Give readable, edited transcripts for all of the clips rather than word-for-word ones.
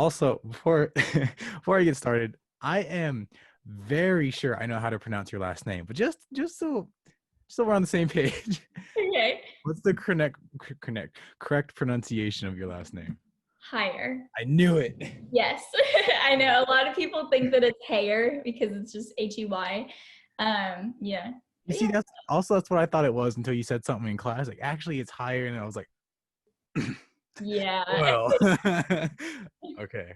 Also, before before I get started, I am very sure I know how to pronounce your last name, but just so we're on the same page. Okay. What's the correct pronunciation of your last name? Higher. I knew it. Yes. I know a lot of people think that it's hair because it's just Hey. Yeah. You But see, yeah. that's what I thought it was until you said something in class. Like, actually, it's higher, and I was like, Yeah. well, okay.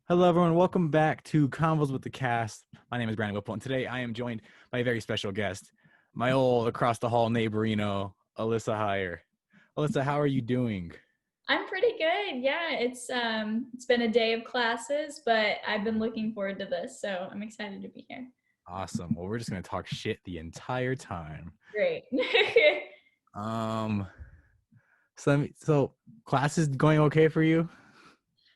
Hello, everyone. Welcome back to Convos with the Cast. My name is Brandon Whipple, and today I am joined by a very special guest, my old across the hall neighborino, Alyssa Heyer. Alyssa, how are you doing? I'm pretty good. Yeah, it's been a day of classes, but I've been looking forward to this, so I'm excited to be here. Awesome. Well, we're just gonna talk shit the entire time. Great. Um, so class is going okay for you?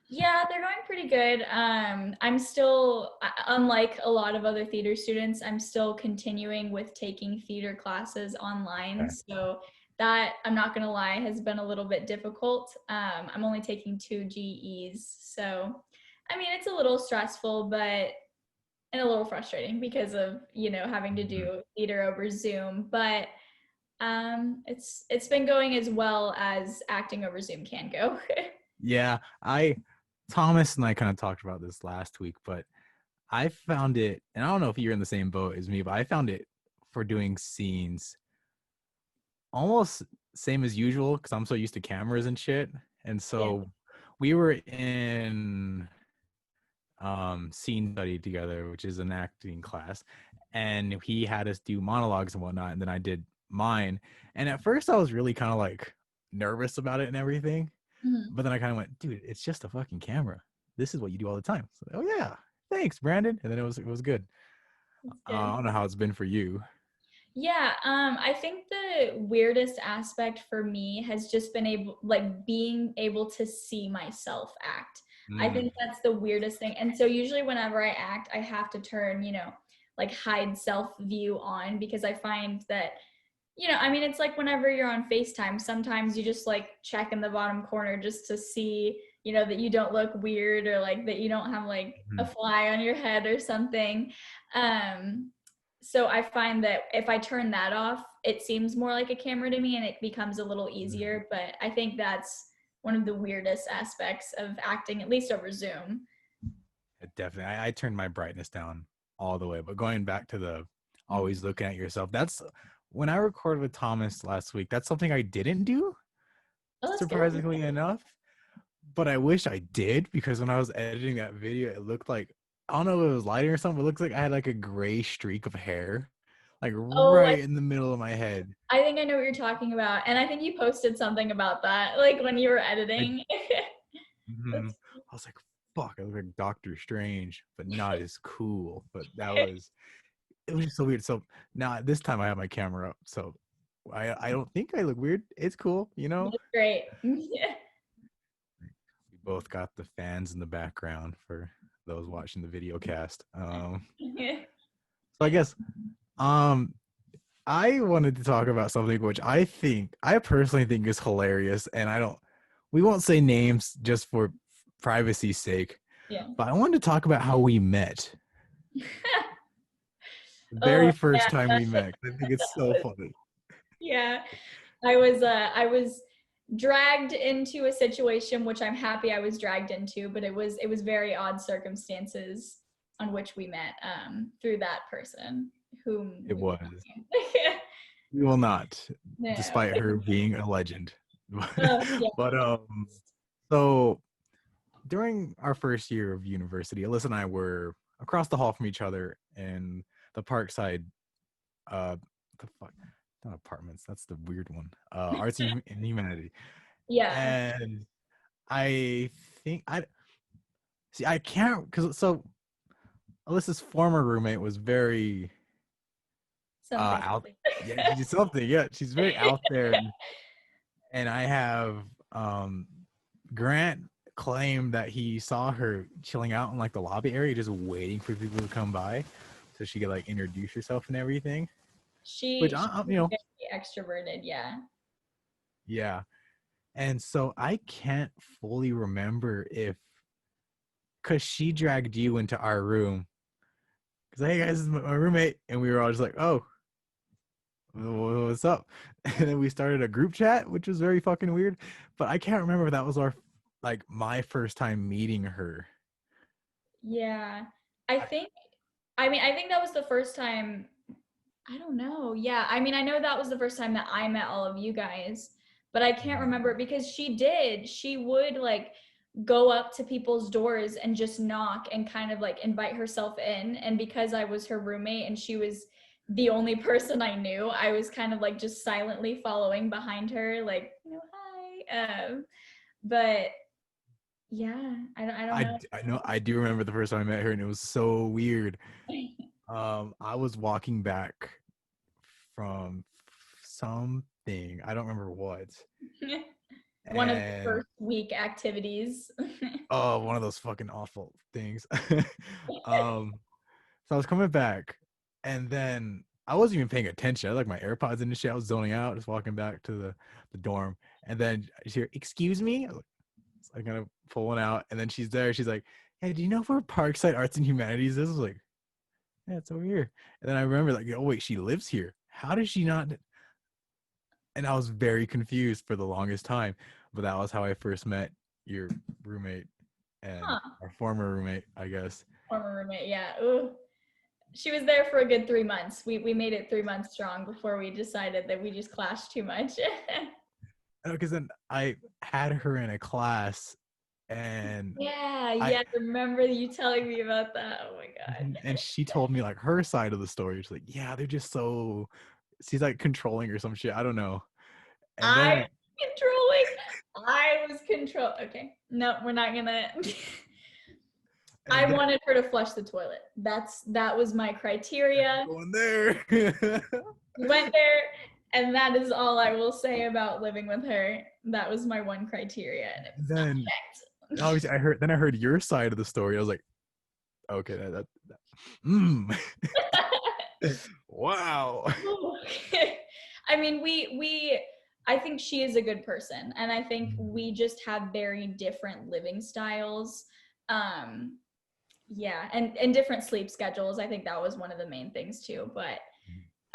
Yeah, they're going pretty good. I'm still, unlike a lot of other theater students, I'm still continuing with taking theater classes online. Okay. So that, I'm not gonna lie, has been a little bit difficult. I'm only taking two GEs. So, I mean, it's a little stressful, but and a little frustrating because of, having to Mhm. do theater over Zoom. But it's been going as well as acting over Zoom can go. Yeah, Thomas and I kind of talked about this last week, but I found it, and I don't know if you're in the same boat as me, but I found it for doing scenes almost same as usual because I'm so used to cameras and shit. And Yeah. so we were in scene study together, which is an acting class, and he had us do monologues and whatnot, and then I did mine. And at first I was really kind of like nervous about it and everything, Mhm. but then I kind of went, dude, it's just a fucking camera. This is what you do all the time. So, oh yeah, thanks, Brandon. And then it was good. That's I good. don't know how it's been for you. Yeah, I think the weirdest aspect for me has just been being able to see myself act. I Mm, think that's the weirdest thing. And so usually whenever I act, I have to turn, like hide self view on because I find that, I mean, it's like whenever you're on FaceTime, sometimes you just like check in the bottom corner just to see, that you don't look weird or like that you don't have like a mm, fly on your head or something. Um, so I find that if I turn that off, it seems more like a camera to me and it becomes a little mm. easier. But I think that's one of the weirdest aspects of acting, at least over Zoom. Definitely. I turned my brightness down all the way. But going back to the Mhm. always looking at yourself, that's when I recorded with Thomas last week. That's something I didn't do, Oh, that's good. surprisingly enough. But I wish I did because when I was editing that video, it looked like I don't know if it was lighting or something. It looks like I had like a gray streak of hair, like Oh, right in the middle of my head. I think I know what you're talking about. And I think you posted something about that, like when you were I, editing. mhm. That's I was like, fuck, I look like Doctor Strange, but not as cool. But it was just so weird. So now this time I have my camera up, so I don't think I look weird. It's cool, you know. that's great. Yeah. We both got the fans in the background for those watching the video cast. So I guess um I wanted to talk about something which I personally think is hilarious, and I don't. We won't say names just for privacy's sake, Yeah. but I wanted to talk about how we met. The Oh, very first yeah. time we met. I think it's so funny. Yeah. I was dragged into a situation which I'm happy I was dragged into, but it was very odd circumstances on which we met through that person whom It we will was. not. We will not, No. despite her being a legend. Oh, yeah. But so during our first year of university, Alyssa and I were across the hall from each other in the Parkside, the fuck, not apartments. That's the weird one. Arts and humanity. Yeah. And I think I see. I can't because so Alyssa's former roommate was very Something. out. Yeah, she's something. Yeah, she's very out there, and I have um Grant claimed that he saw her chilling out in like the lobby area, just waiting for people to come by, so she could like introduce herself and everything. Which She I was you know, very extroverted. Yeah. Yeah. And so I can't fully remember if, because she dragged you into our room. Because, hey guys, this is my roommate. And we were all just like, oh, what's up? And then we started a group chat, which was very fucking weird. But I can't remember if that was my first time meeting her. Yeah. I think that was the first time. I don't know. Yeah. I mean, I know that was the first time that I met all of you guys, but I can't remember because she would like go up to people's doors and just knock and kind of like invite herself in. And because I was her roommate and she was the only person I knew, I was kind of like just silently following behind her, like, hi. But yeah, I don't know. I know I do remember the first time I met her, and it was so weird. I was walking back from something, I don't remember what, One of the and first week activities. oh, one of those fucking awful things. um, so I was coming back, and then I wasn't even paying attention. I had like my AirPods in the shit. I was zoning out, just walking back to the dorm, and then I just hear, "Excuse me." So I kind of pull one out, and then she's there. She's like, "Hey, do you know where Parkside Arts and Humanities is?" I was like, "Yeah, it's over here." And then I remember like, "Oh wait, she lives here. How does she not?" And I was very confused for the longest time. But that was how I first met your roommate and Huh. our former roommate, I guess. Former roommate, yeah. Ooh. She was there for a good 3 months. We made it 3 months strong before we decided that we just clashed too much. Because then I had her in a class, and Yeah, I yeah. I remember you telling me about that. Oh my God. and she told me like her side of the story. She's like, yeah, they're just so, she's like controlling or some shit. I don't know. And I then was controlling. I was control. Okay. No, we're not gonna. I and then wanted her to flush the toilet. That was my criteria. going there. We went there, and that is all I will say about living with her. That was my one criteria, and it was not Then checked. obviously I heard your side of the story. I was like, okay, that mm. Wow. I mean, I think she is a good person, and I think we just have very different living styles. Um, yeah, and different sleep schedules. I think that was one of the main things too. But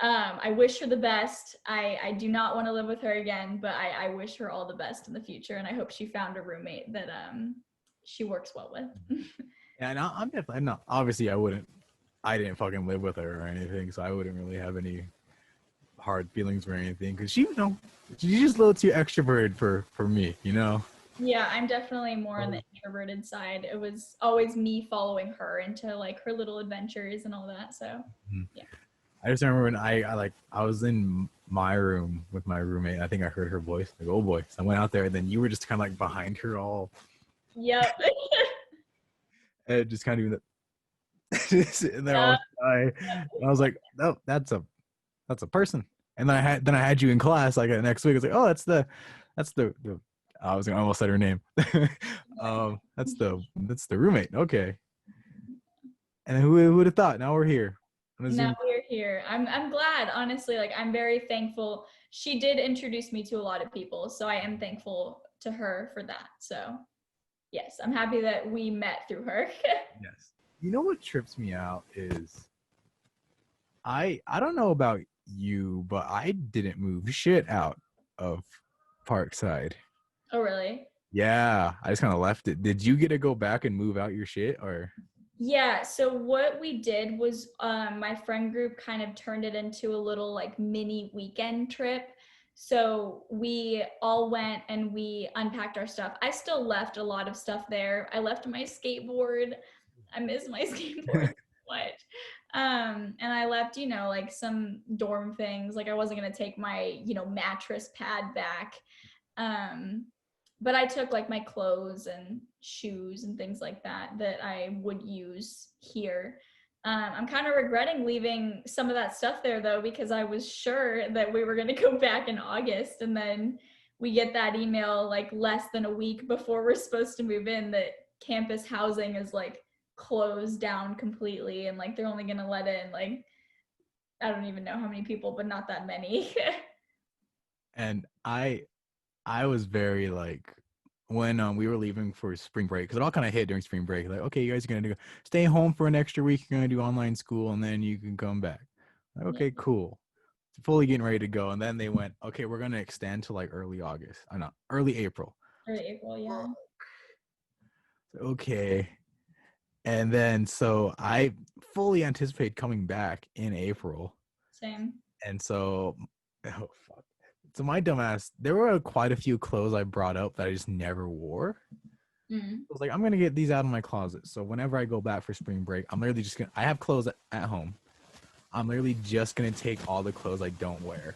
I wish her the best. I do not want to live with her again, but I wish her all the best in the future, and I hope she found a roommate that she works well with. Yeah, and I'm definitely not. Obviously, I didn't fucking live with her or anything, so I wouldn't really have any hard feelings or anything. Because she's just a little too extroverted for me, you know. Yeah, I'm definitely more on the introverted side. It was always me following her into like her little adventures and all that. So, yeah. I just remember when I was in my room with my roommate. I think I heard her voice, like, "Oh boy!" So I went out there, and then you were just kind of like behind her, all Yep. and just kind of just sitting there all Yeah. shy. And I was like, "No, that's a person." And then I had you in class like next week. I was like, "Oh, that's the I was gonna almost said her name. That's the roommate. Okay." And who would have thought? Now we're here on a Now Zoom. we're here. I'm glad, honestly. Like, I'm very thankful. She did introduce me to a lot of people, so I am thankful to her for that. So, yes, I'm happy that we met through her. Yes. You know what trips me out is I don't know about you, but I didn't move shit out of Parkside. Oh, really? Yeah, I just kind of left it. Did you get to go back and move out your shit or? Yeah, so what we did was my friend group kind of turned it into a little like mini weekend trip. So we all went and we unpacked our stuff. I still left a lot of stuff there. I left my skateboard. I miss my skateboard so much. And I left, like some dorm things. Like I wasn't gonna take my, mattress pad back. Um, but I took like my clothes and shoes and things like that I would use here. I'm kind of regretting leaving some of that stuff there though, because I was sure that we were going to go back in August, and then we get that email like less than a week before we're supposed to move in that campus housing is like closed down completely, and like they're only going to let in like I don't even know how many people, but not that many. And I was very like when we were leaving for spring break, because it all kind of hit during spring break. Like, okay, you guys are gonna stay home for an extra week. You're gonna do online school, and then you can come back. Like, Yeah. okay, cool. Fully getting ready to go, and then they went, okay, we're gonna extend to like early August. I know, early April. Early April, yeah. Okay, and then so I fully anticipate coming back in April, Same. and so oh fuck. So my dumbass, there were quite a few clothes I brought up that I just never wore. Mm. I was like, I'm gonna get these out of my closet. So whenever I go back for spring break, I'm literally just gonna. I have clothes at home. I'm literally just gonna take all the clothes I don't wear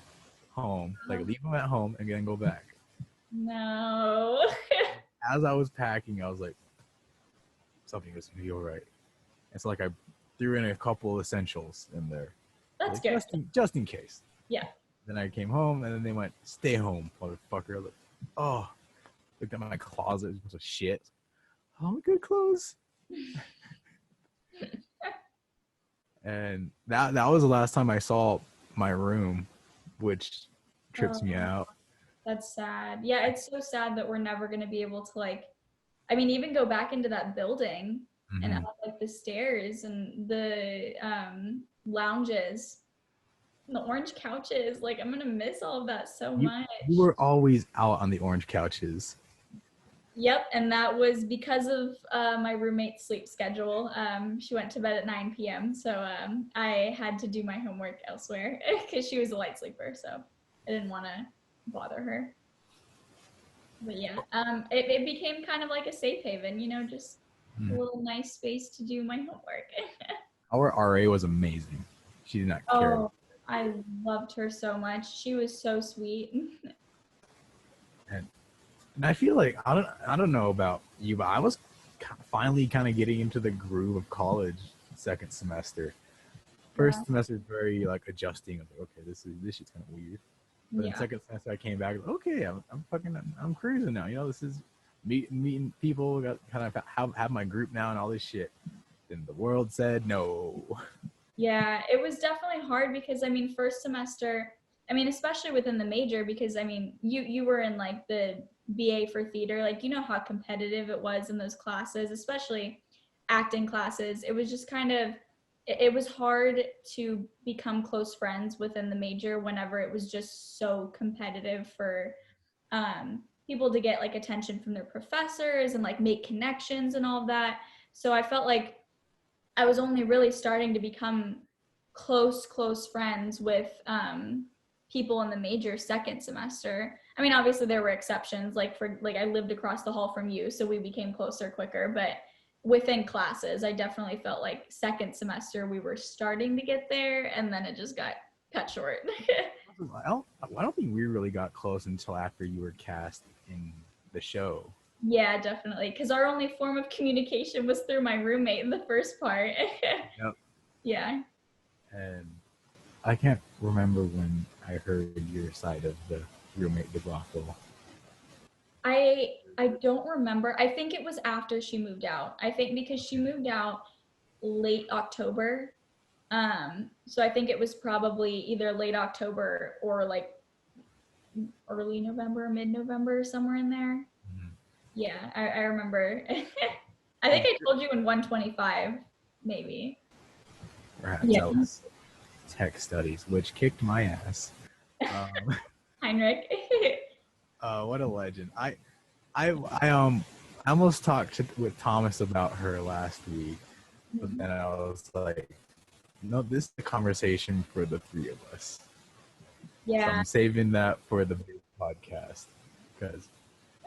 home, like leave them at home, and then go back. No. As I was packing, I was like, something is gonna be all right. It's like I threw in a couple essentials in there, That's like, good. just in case. Yeah. Then I came home, and then they went, "Stay home, motherfucker." I was like, oh, looked at my closet, it was a shit. Oh, good clothes. And that was the last time I saw my room, which trips me out. That's sad. Yeah, it's so sad that we're never going to be able to like, I mean, even go back into that building and Mm-hmm. out like the stairs and the lounges and the orange couches. Like, I'm going to miss all of that so much. You were always out on the orange couches. Yep, and that was because of my roommate's sleep schedule. She went to bed at 9 p.m., so I had to do my homework elsewhere because she was a light sleeper, so I didn't want to bother her. But yeah, it became kind of like a safe haven, you know, just a little nice space to do my homework. Our RA was amazing. She did not care. Oh, I loved her so much. She was so sweet. And I feel like I don't know about you, but I was finally kind of getting into the groove of college second semester. Yeah. First semester is very like adjusting. I'm like, okay, this shit's kind of weird. But in Yeah. second semester, I came back. Okay, I'm cruising now. You know, this is meeting people. Got kind of have my group now and all this shit. Then the world said no. Yeah, it was definitely hard because I mean, first semester, I mean, especially within the major, because I mean, you were in like the BA for theater, like you know how competitive it was in those classes, especially acting classes. It was just kind of it was hard to become close friends within the major whenever it was just so competitive for people to get like attention from their professors and like make connections and all of that. So I felt like I was only really starting to become close friends with people in the major second semester. I mean, obviously there were exceptions, like for like I lived across the hall from you, so we became closer quicker. But within classes, I definitely felt like second semester we were starting to get there, and then it just got cut short. I don't think we really got close until after you were cast in the show. Yeah, definitely, because our only form of communication was through my roommate in the first part. Yep. Yeah. And I can't remember when I heard your side of the roommate debacle. I don't remember. I think it was after she moved out. I think because she moved out late October. So I think it was probably either late October or like early November, mid-November, somewhere in there. Mhm. Yeah, I remember. I think I told you in 125, maybe. Perhaps Yeah. that was tech studies, which kicked my ass. Um, Heinrich. what a legend! I almost talked with Thomas about her last week, but then I was like, no, this is a conversation for the three of us. So Yeah. I'm saving that for the big podcast because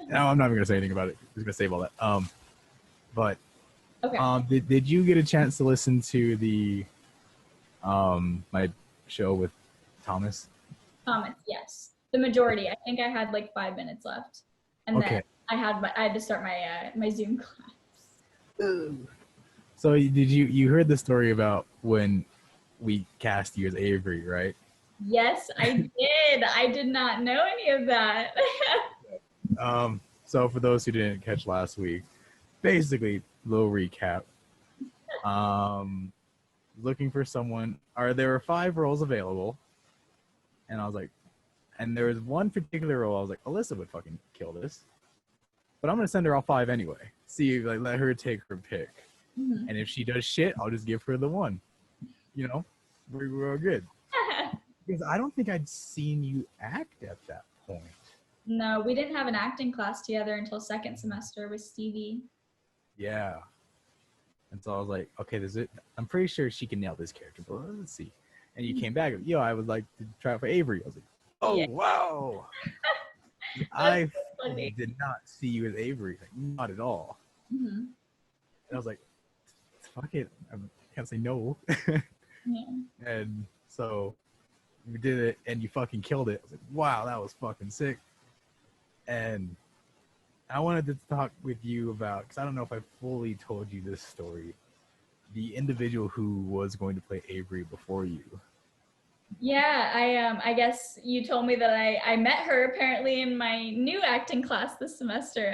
no, I'm not even gonna say anything about it. I'm just gonna save all that. But Okay. did you get a chance to listen to the my show with Thomas? Comments, yes. The majority. I think I had like 5 minutes left. And then Okay. I had to start my my Zoom class. So did you heard the story about when we cast you as Avery, right? Yes, I did. I did not know any of that. So for those who didn't catch last week, basically, little recap. Um, looking for someone, or there were 5 roles available, and I was like, And there was one particular role I was like, Alyssa would fucking kill this, but I'm gonna send her all 5 anyway. See, like, let her take her pick, and if she does shit, I'll just give her the one. You know, we're all good. Because I don't think I'd seen you act at that point. No, we didn't have an acting class together until second semester with Stevie. Yeah. And so I was like, okay, this is it. I'm pretty sure she can nail this character, but let's see. And you came back, yo, I would like to try out for Avery. I was like, oh, yeah. Wow. I did not see you as Avery, like, not at all. And I was like, fuck it, I can't say no. And so we did it, and you fucking killed it. I was like, wow, that was fucking sick. And I wanted to talk with you about, because I don't know if I fully told you this story, the individual who was going to play Avery before you. Yeah, I guess you told me that I met her apparently in my new acting class this semester.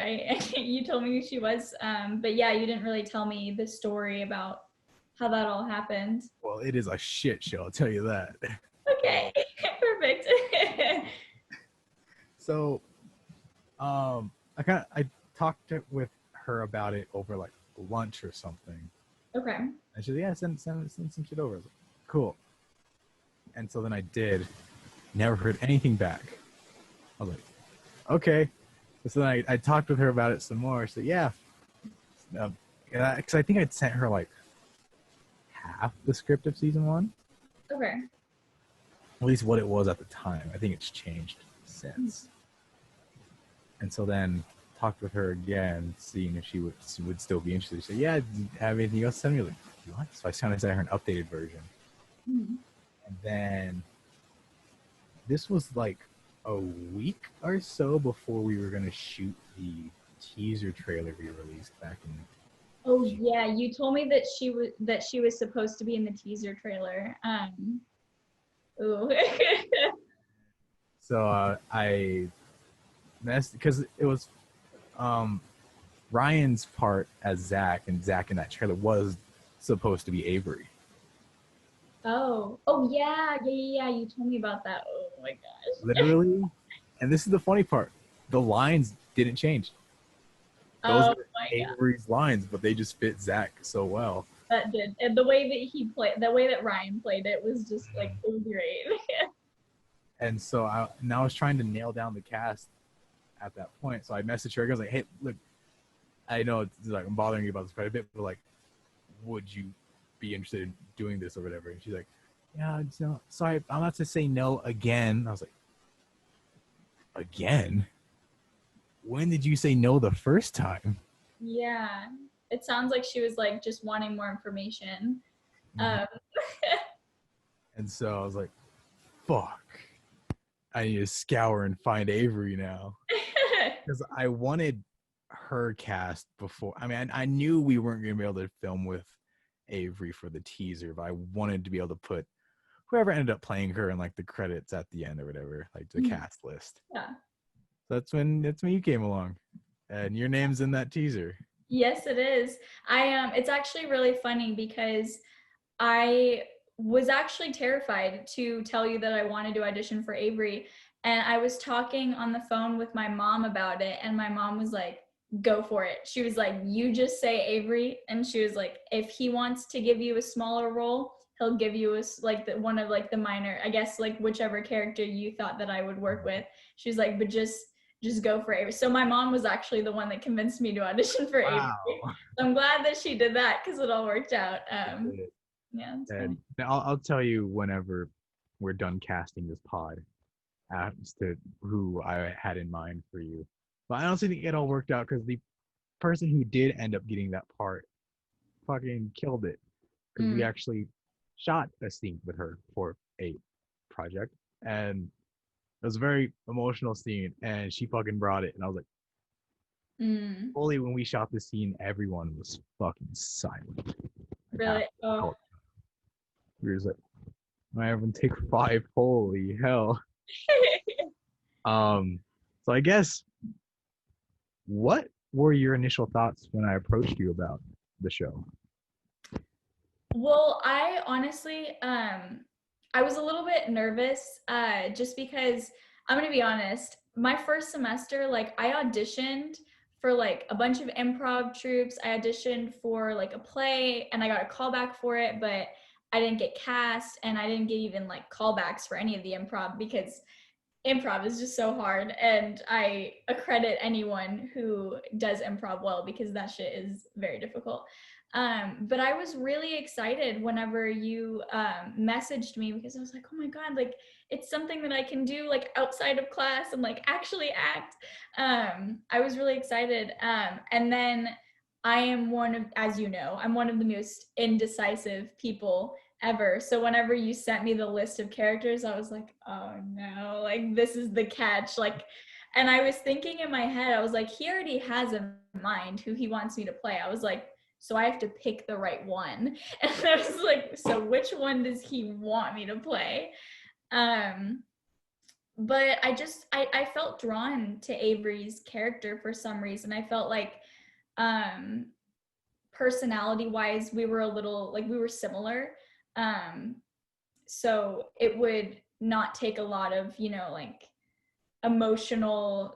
You told me who she was, but yeah, you didn't really tell me the story about how that all happened. Well, it is a shit show, I'll tell you that. Okay, perfect. So, I talked with her about it over like lunch or something. Okay. And she said, yeah, send some shit over. I was like, cool. And so then I did. Never heard anything back. I was like, okay. So then I talked with her about it some more. She said, yeah. Because I think I'd sent her like half the script of season 1. Okay. At least what it was at the time. I think it's changed since. And so then talked with her again, seeing if she would still be interested. She said, yeah, do you have anything else to send me? Like, what? So I sent her an updated version. And then this was like a week or so before we were going to shoot the teaser trailer we released back in. Oh yeah, you told me that she was supposed to be in the teaser trailer. Ooh. So I messed, because it was Ryan's part as Zach, and Zach in that trailer was supposed to be Avery. Oh yeah. You told me about that. Oh my gosh. Literally, and this is the funny part: the lines didn't change. Those are Avery's lines, but they just fit Zach so well. That did, and the way the way that Ryan played it was just like, it was great. And so I was trying to nail down the cast at that point. So I messaged her. I was like, hey, look, I know it's like I'm bothering you about this quite a bit, but like, would you be interested in doing this or whatever? And she's like, yeah, no, sorry, I'm about to say no again. I was like, again? When did you say no the first time? Yeah, it sounds like she was like just wanting more information. And so I was like, fuck, I need to scour and find Avery now. Because I wanted her cast before. I mean, I knew we weren't going to be able to film with Avery for the teaser, but I wanted to be able to put whoever ended up playing her in like the credits at the end or whatever, like the cast list. Yeah. So that's when you came along, and your name's in that teaser. Yes, it is. It's actually really funny because I was actually terrified to tell you that I wanted to audition for Avery. And I was talking on the phone with my mom about it, and my mom was like, go for it. She was like, you just say Avery. And she was like, if he wants to give you a smaller role, he'll give you one of like the minor, I guess, like whichever character you thought that I would work with. She was like, but just go for Avery. So my mom was actually the one that convinced me to audition for Avery. So I'm glad that she did that, because it all worked out. Yeah. And I'll tell you whenever we're done casting this pod as to who I had in mind for you. But I honestly think it all worked out because the person who did end up getting that part fucking killed it. Because we actually shot a scene with her for a project, and it was a very emotional scene, and she fucking brought it. And I was like, fully when we shot the scene, everyone was fucking silent. Really? Oh. We were just like, I haven't take 5. Holy hell. So I guess, what were your initial thoughts when I approached you about the show? Well, I honestly, I was a little bit nervous, just because I'm gonna be honest. My first semester, like I auditioned for like a bunch of improv troops. I auditioned for like a play and I got a callback for it, but I didn't get cast and I didn't get even like callbacks for any of the improv because improv is just so hard. And I accredit anyone who does improv well because that shit is very difficult. But I was really excited whenever you messaged me because I was like, oh my God, like it's something that I can do like outside of class and like actually act. I was really excited. And then I am one of, as you know, I'm one of the most indecisive people ever. So whenever you sent me the list of characters, I was like, oh no, like this is the catch. Like, and I was thinking in my head, I was like, he already has in mind who he wants me to play. I was like, so I have to pick the right one. And I was like, so which one does he want me to play? But I felt drawn to Avery's character for some reason. I felt like personality wise, we were a little like we were similar. Um, so it would not take a lot of, like emotional,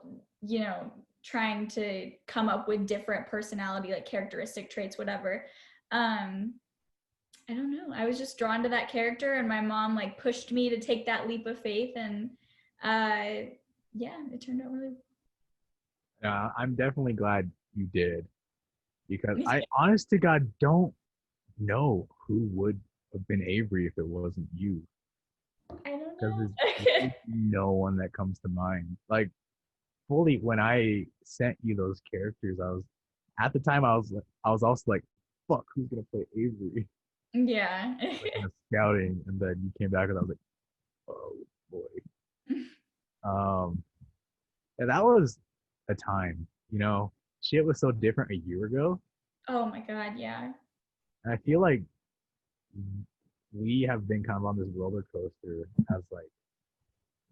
trying to come up with different personality, like characteristic traits, whatever. I don't know. I was just drawn to that character and my mom like pushed me to take that leap of faith and yeah, it turned out really I'm definitely glad you did, because I honest to God don't know who would have been Avery if it wasn't you. I don't Because know. there's no one that comes to mind. Like fully, when I sent you those characters, I was at the time I was also like, fuck, who's gonna play Avery? Yeah. Like in the scouting, and then you came back and I was like, oh boy. Um, and that was a time, shit was so different a year ago. Oh my God, yeah. And I feel like we have been kind of on this roller coaster as like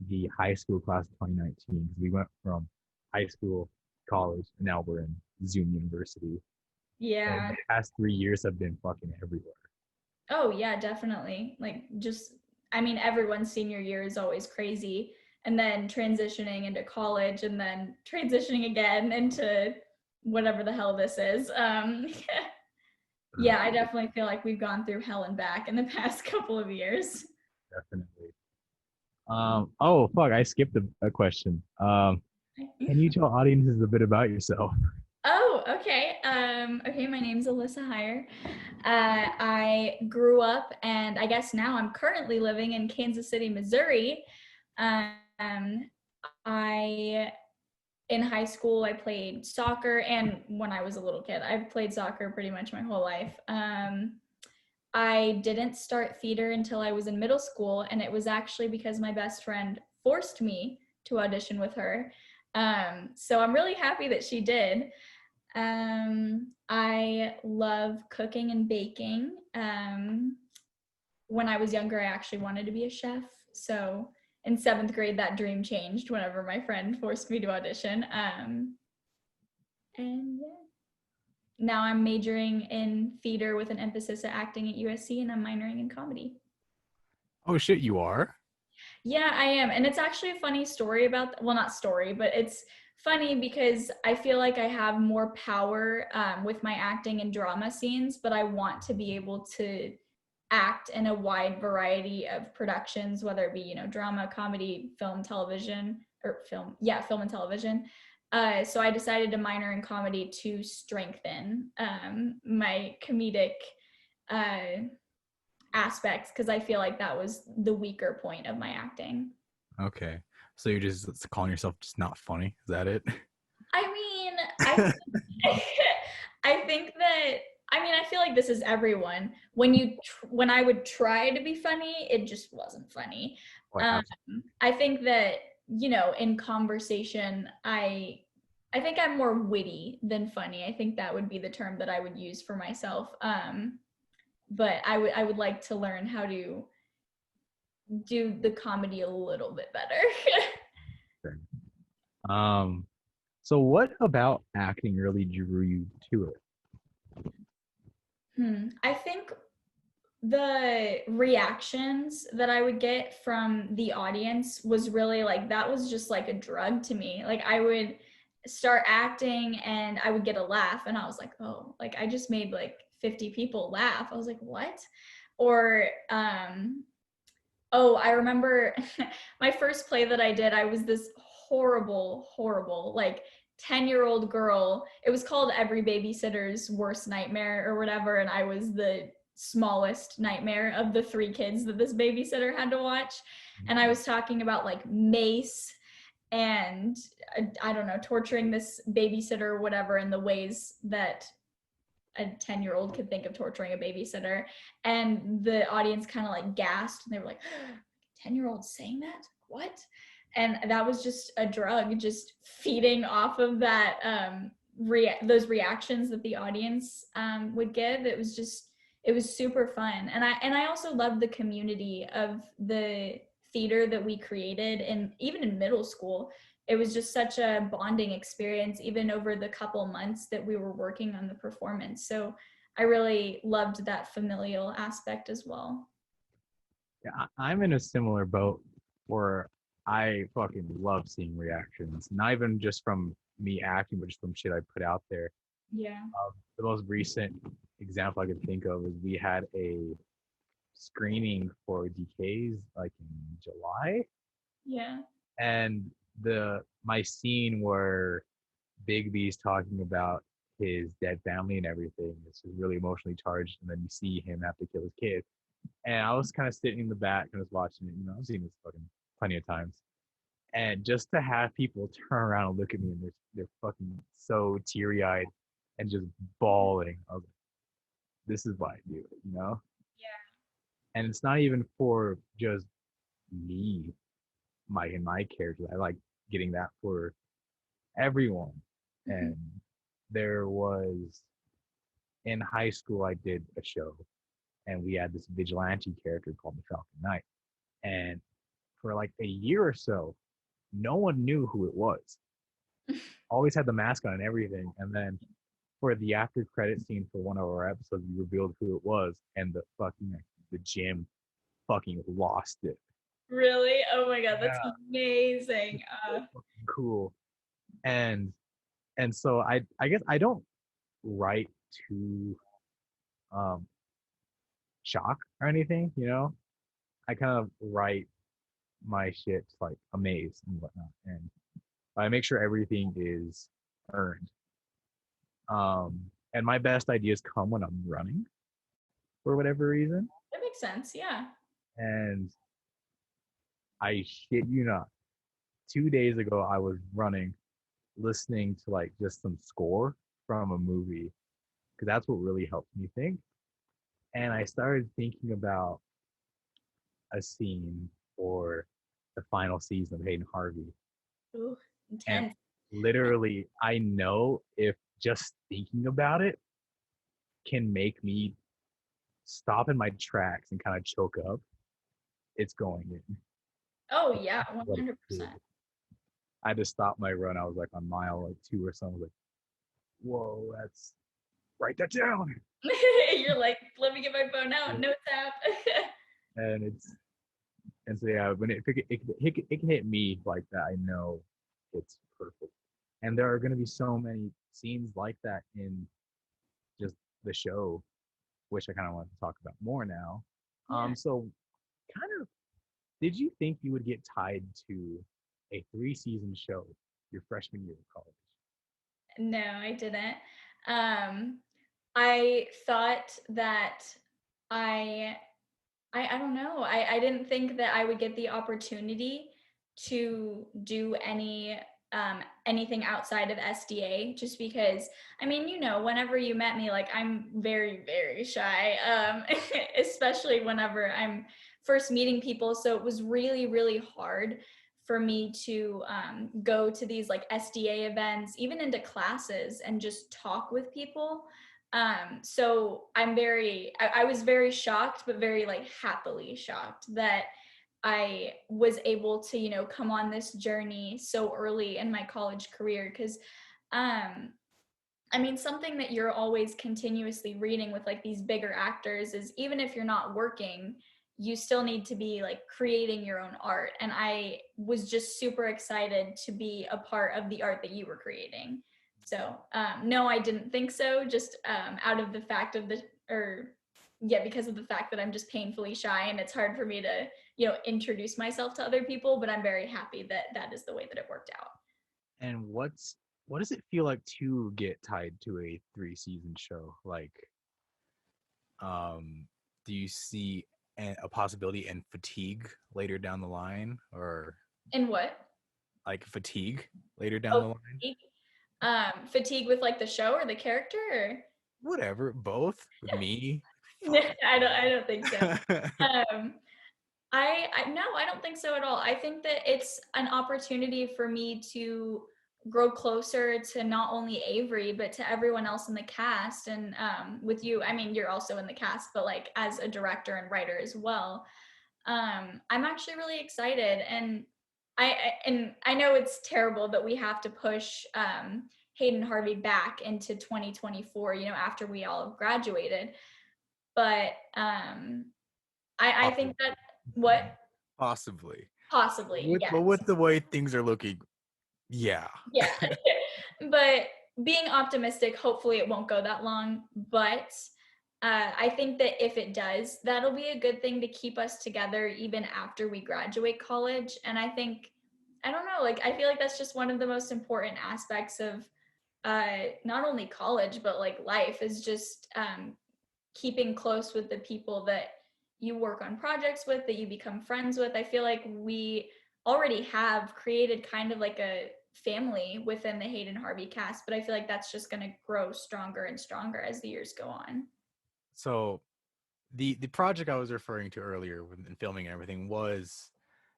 the high school class of 2019, because we went from high school, college, and now we're in Zoom University. And Yeah. the past 3 years have been fucking everywhere. Oh yeah, definitely. Like just I mean everyone's senior year is always crazy and then transitioning into college and then transitioning again into whatever the hell this is. Yeah, I definitely feel like we've gone through hell and back in the past couple of years. Definitely. Oh fuck, I skipped a question. Can you tell audiences a bit about yourself? Oh, okay. Okay, my name's Alyssa Heyer. I grew up and I guess now I'm currently living in Kansas City, Missouri. Um, I in high school I played soccer, and when I was a little kid, I've played soccer pretty much my whole life. I didn't start theater until I was in middle school, and it was actually because my best friend forced me to audition with her. So I'm really happy that she did. I love cooking and baking. When I was younger, I actually wanted to be a chef. So in seventh grade, that dream changed whenever my friend forced me to audition. And yeah, now I'm majoring in theater with an emphasis at acting at USC, and I'm minoring in comedy. Oh shit, you are? Yeah, I am. And it's actually a funny story about, well, not story, but it's funny because I feel like I have more power with my acting and drama scenes, but I want to be able to act in a wide variety of productions, whether it be, drama, comedy, film, television, or film, yeah, film and television. So I decided to minor in comedy to strengthen my comedic uh, aspects because I feel like that was the weaker point of my acting. Okay. So you're just calling yourself just not funny? Is that it? I mean, I I think that I feel like this is everyone. When I would try to be funny, it just wasn't funny. Like, Um, I think that in conversation, I think I'm more witty than funny. I think that would be the term that I would use for myself. But I would like to learn how to do the comedy a little bit better. um, so what about acting really drew you to it? I think the reactions that I would get from the audience was really like, that was just like a drug to me. Like I would start acting and I would get a laugh and I was like, oh, like I just made like 50 people laugh. I was like, what? Or oh, I remember my first play that I did, I was this horrible, like 10-year-old girl. It was called Every Babysitter's Worst Nightmare or whatever. And I was the smallest nightmare of the 3 kids that this babysitter had to watch. And I was talking about like mace and I don't know, torturing this babysitter or whatever in the ways that a 10-year-old could think of torturing a babysitter. And the audience kind of like gasped and they were like, 10-year-old saying that? What? And that was just a drug, just feeding off of that, those reactions that the audience would give. It was just, it was super fun. And I also loved the community of the theater that we created, and even in middle school it was just such a bonding experience, even over the couple months that we were working on the performance. So I really loved that familial aspect as well. Yeah, I'm in a similar boat where I fucking love seeing reactions, not even just from me acting, but just from shit I put out there. Yeah. The most recent example I could think of is we had a screening for Decays like in July, Yeah. and the my scene where Bigby's talking about his dead family and everything. It's just really emotionally charged, and then you see him have to kill his kid. And I was kind of sitting in the back and was watching it. I've seen this fucking plenty of times. And just to have people turn around and look at me and they're fucking so teary eyed and just bawling. I was like, this is why I do it. Yeah. And it's not even for just me, my character. I like getting that for everyone. Mm-hmm. And there was in high school, I did a show and we had this vigilante character called the Falcon Knight. And for like a year or so, no one knew who it was. Always had the mask on and everything. And then for the after credit scene for one of our episodes, we revealed who it was, and the gym fucking lost it. Really? Oh my God, that's Yeah, amazing. it's so fucking cool. And so I guess I don't write to um shock or anything. I kind of write my shit to like amaze and whatnot. And I make sure everything is earned. And my best ideas come when I'm running for whatever reason. That makes sense. Yeah. And I shit you not, 2 days ago I was running, listening to like just some score from a movie because that's what really helped me think. And I started thinking about a scene for the final season of Hayden Harvey. Ooh, And intense. literally, I know if just thinking about it can make me stop in my tracks and kind of choke up, it's going in. Oh yeah, What it did. 100%. I had to stop my run. I was like on mile like 2 or something. I was like, whoa, that's write that down. You're like, let me get my phone out, Yeah. notes app. And so yeah, when it can hit me like that, I know it's perfect. And there are going to be so many scenes like that in just the show, which I kind of want to talk about more now. Yeah. So kind of, did you think you would get tied to a 3-season show your freshman year of college? No, I didn't. Um, I thought that I I don't know. I didn't think that I would get the opportunity to do anything outside of SDA, just because I mean, whenever you met me, like I'm very, very shy, especially whenever I'm first meeting people. So it was really, really hard for me to go to these like SDA events, even into classes, and just talk with people. So I was very shocked, but very like happily shocked that I was able to, come on this journey so early in my college career. Cause, um, I mean, something that you're always continuously reading with like these bigger actors is even if you're not working, you still need to be like creating your own art. And I was just super excited to be a part of the art that you were creating. So, no, I didn't think so. Just out of the fact of because of the fact that I'm just painfully shy and it's hard for me to, introduce myself to other people. But I'm very happy that that is the way that it worked out. And what does it feel like to get tied to a 3-season show? Like, um, do you see a possibility in fatigue later down the line, or And what? like fatigue later down Oh, the line? fatigue. Fatigue with like the show or the character? Or? Whatever, both with me. No, Fuck. I don't think so. Um, I no, I don't think so at all. I think that it's an opportunity for me to grow closer to not only Avery but to everyone else in the cast. And with you, I mean, you're also in the cast, but like as a director and writer as well. I'm actually really excited, and I know it's terrible that we have to push Hayden Harvey back into 2024. After we all have graduated, but I think that what Possibly. possibly, But yes. with the way things are looking, yeah. Yeah. But being optimistic, hopefully it won't go that long. But I think that if it does, that'll be a good thing to keep us together even after we graduate college. And I think, I don't know, like, I feel like that's just one of the most important aspects of not only college, but like life is just keeping close with the people that you work on projects with, that you become friends with. I feel like we already have created kind of like a family within the Hayden Harvey cast, but I feel like that's just going to grow stronger and stronger as the years go on. So the project I was referring to earlier in filming and everything was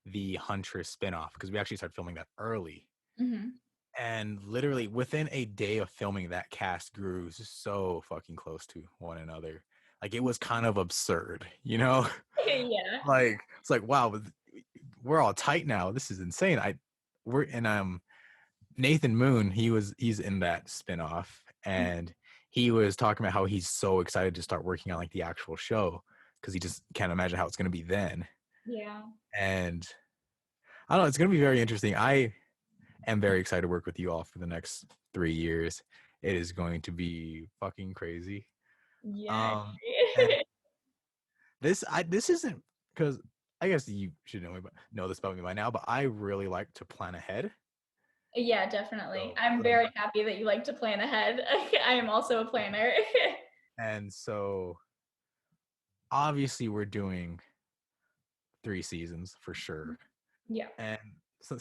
the Huntress spinoff, because we actually started filming that early. Mm-hmm. And literally within a day of filming, that cast grew so fucking close to one another. Like, it was kind of absurd, you know? Yeah. Like, it's like, wow, we're all tight now. This is insane. We're in Nathan Moon, he's in that spinoff, and he was talking about how he's so excited to start working on like the actual show because he just can't imagine how it's gonna be then. Yeah. And I don't know, it's gonna be very interesting. I am very excited to work with you all for the next 3 years. It is going to be fucking crazy. Yeah. And this isn't, because I guess you should know this about me by now, but I really like to plan ahead. Yeah, definitely. So I'm like, very happy that you like to plan ahead. I am also a planner. and so obviously we're doing 3 seasons for sure. Yeah. And so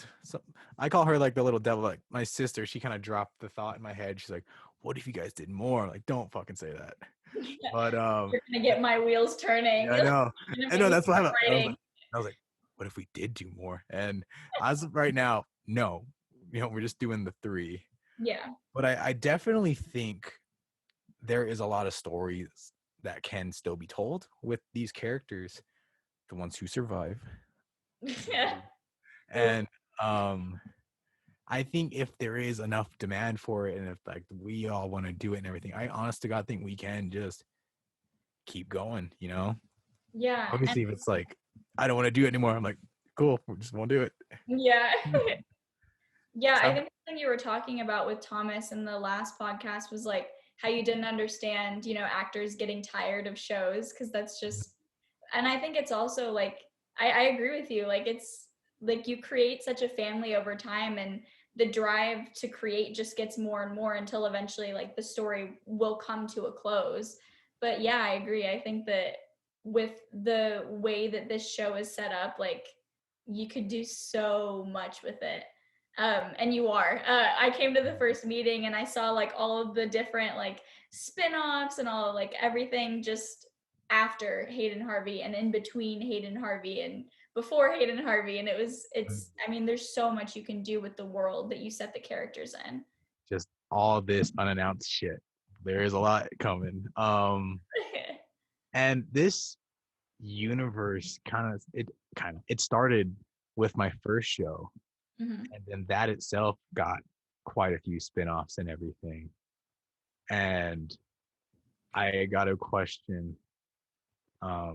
I call her like the little devil, like my sister. She kind of dropped the thought in my head. She's like, "What if you guys did more?" I'm like, don't fucking say that. But You're gonna get my wheels turning. yeah, I know. You're I gonna know. make me That's what start happened. writing. I was like, what if we did do more? And as of right now, no. We're just doing the 3. Yeah. But I definitely think there is a lot of stories that can still be told with these characters, the ones who survive. Yeah. And I think if there is enough demand for it, and if like we all want to do it and everything, I honest to God think we can just keep going, Yeah. And Obviously, if it's like, I don't want to do it anymore, I'm like, cool, we just won't do it. yeah. Yeah, I So, think the thing you were talking about with Thomas in the last podcast was like how you didn't understand, actors getting tired of shows because that's just, and I think it's also like, I agree with you. Like, it's like you create such a family over time, and the drive to create just gets more and more until eventually, like, the story will come to a close. But yeah, I agree. I think that with the way that this show is set up, like, you could do so much with it. And you are. I came to the first meeting and I saw like all of the different like spin-offs and all like everything just after Hayden Harvey and in between Hayden Harvey and before Hayden Harvey. And I mean, there's so much you can do with the world that you set the characters in. just all this unannounced shit. There is a lot coming. And this universe it started with my first show, Mm-hmm. and then that itself got quite a few spin-offs and everything. And I got a question a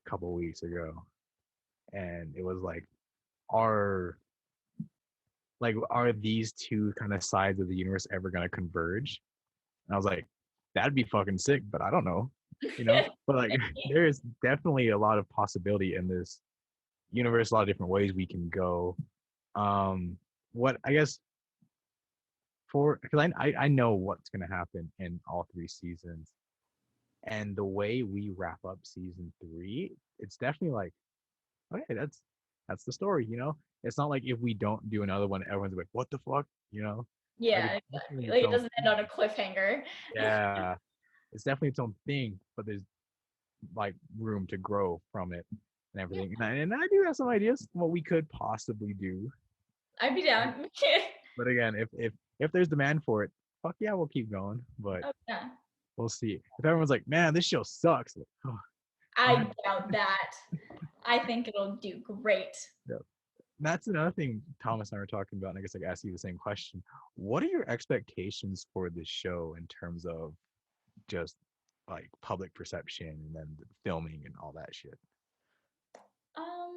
couple weeks ago, and it was like, are are these two kind of sides of the universe ever gonna converge? And I was like, that'd be fucking sick, but I don't know, you know. But like, there's definitely a lot of possibility in this universe, a lot of different ways we can go. What I guess for because I know what's gonna happen in all three seasons, and the way we wrap up season three, it's definitely like, okay, that's the story, you know. It's not like if we don't do another one, everyone's like, what the fuck, you know. Like Yeah, it's exactly. definitely Like its it own doesn't end thing. on a cliffhanger. Yeah, it's definitely its own thing, but there's like room to grow from it and Yeah, everything. And I do have some ideas what we could possibly do. I'd be down. But again, if there's demand for it, fuck yeah, we'll keep going. But Oh yeah. we'll see. If everyone's like, man, this show sucks, like, oh, I doubt that. I think it'll do great. yeah. That's another thing Thomas and I were talking about, and I guess I could ask you the same question. What are your expectations for this show in terms of just like public perception and then the filming and all that shit? Um,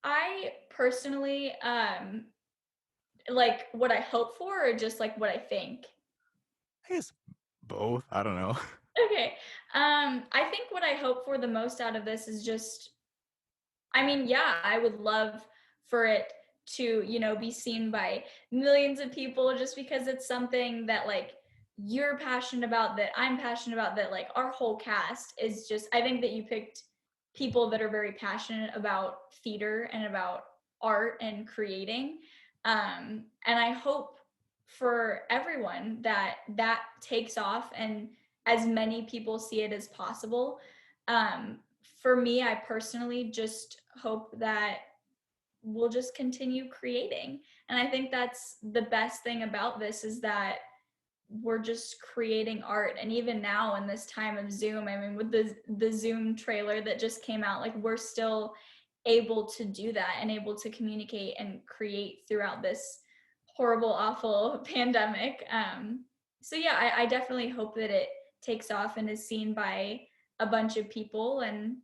I personally, like what I hope for, or just like what I think. I guess both. I don't know. Okay. I think what I hope for the most out of this is just, I mean, yeah, I would love for it to, be seen by millions of people just because it's something that like you're passionate about, that I'm passionate about, that like our whole cast is just, I think that you picked people that are very passionate about theater and about art and creating. And I hope for everyone that that takes off and as many people see it as possible. Um, for me, I personally just hope that we'll just continue creating. And I think that's the best thing about this is that we're just creating art. And even now in this time of Zoom, I mean, with the Zoom trailer that just came out, like we're still able to do that and able to communicate and create throughout this horrible, awful pandemic. So yeah, I definitely hope that it takes off and is seen by a bunch of people. And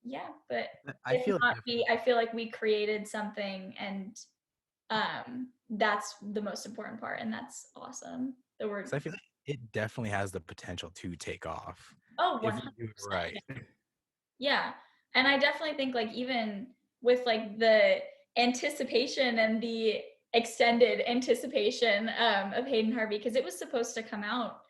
yeah, but I if feel like not, I feel like we created something, and that's the most important part, and that's awesome. The word. I feel like it definitely has the potential to take off Oh, if we do it 100%. right. Yeah. And I definitely think like even with like the anticipation and the extended anticipation of Hayden Harvey, because it was supposed to come out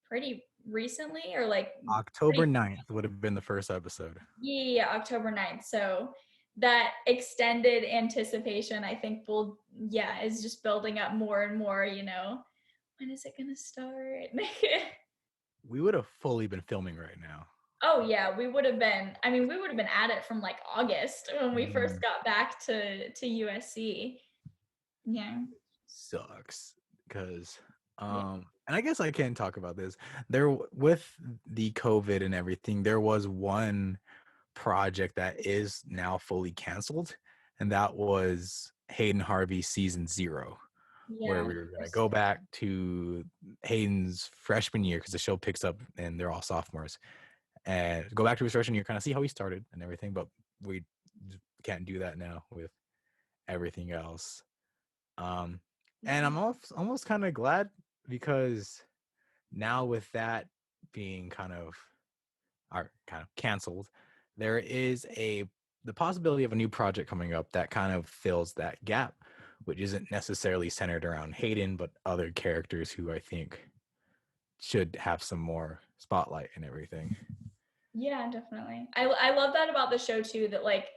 pretty recently, or like October pretty, 9th would have been the first episode. yeah, October 9th. So that extended anticipation, I think will, yeah, is just building up more and more, when is it gonna start? We would have fully been filming right now. Oh yeah, we would have been. I mean, we would have been at it from like August when we first got back to USC. Yeah. Sucks because Yeah. and I guess I can talk about this. There with the COVID and everything, there was one project that is now fully canceled, and that was Hayden Harvey season 0, where Yeah. we were gonna go back to Hayden's freshman year because the show picks up and they're all sophomores, and go back to his freshman year, kind of see how he started and everything. But we can't do that now with everything else. Um, and I'm almost kind of glad because now with that being kind of canceled, there is the possibility of a new project coming up that kind of fills that gap, which isn't necessarily centered around Hayden, but other characters who I think should have some more spotlight and everything. Yeah, definitely. I love that about the show too, that like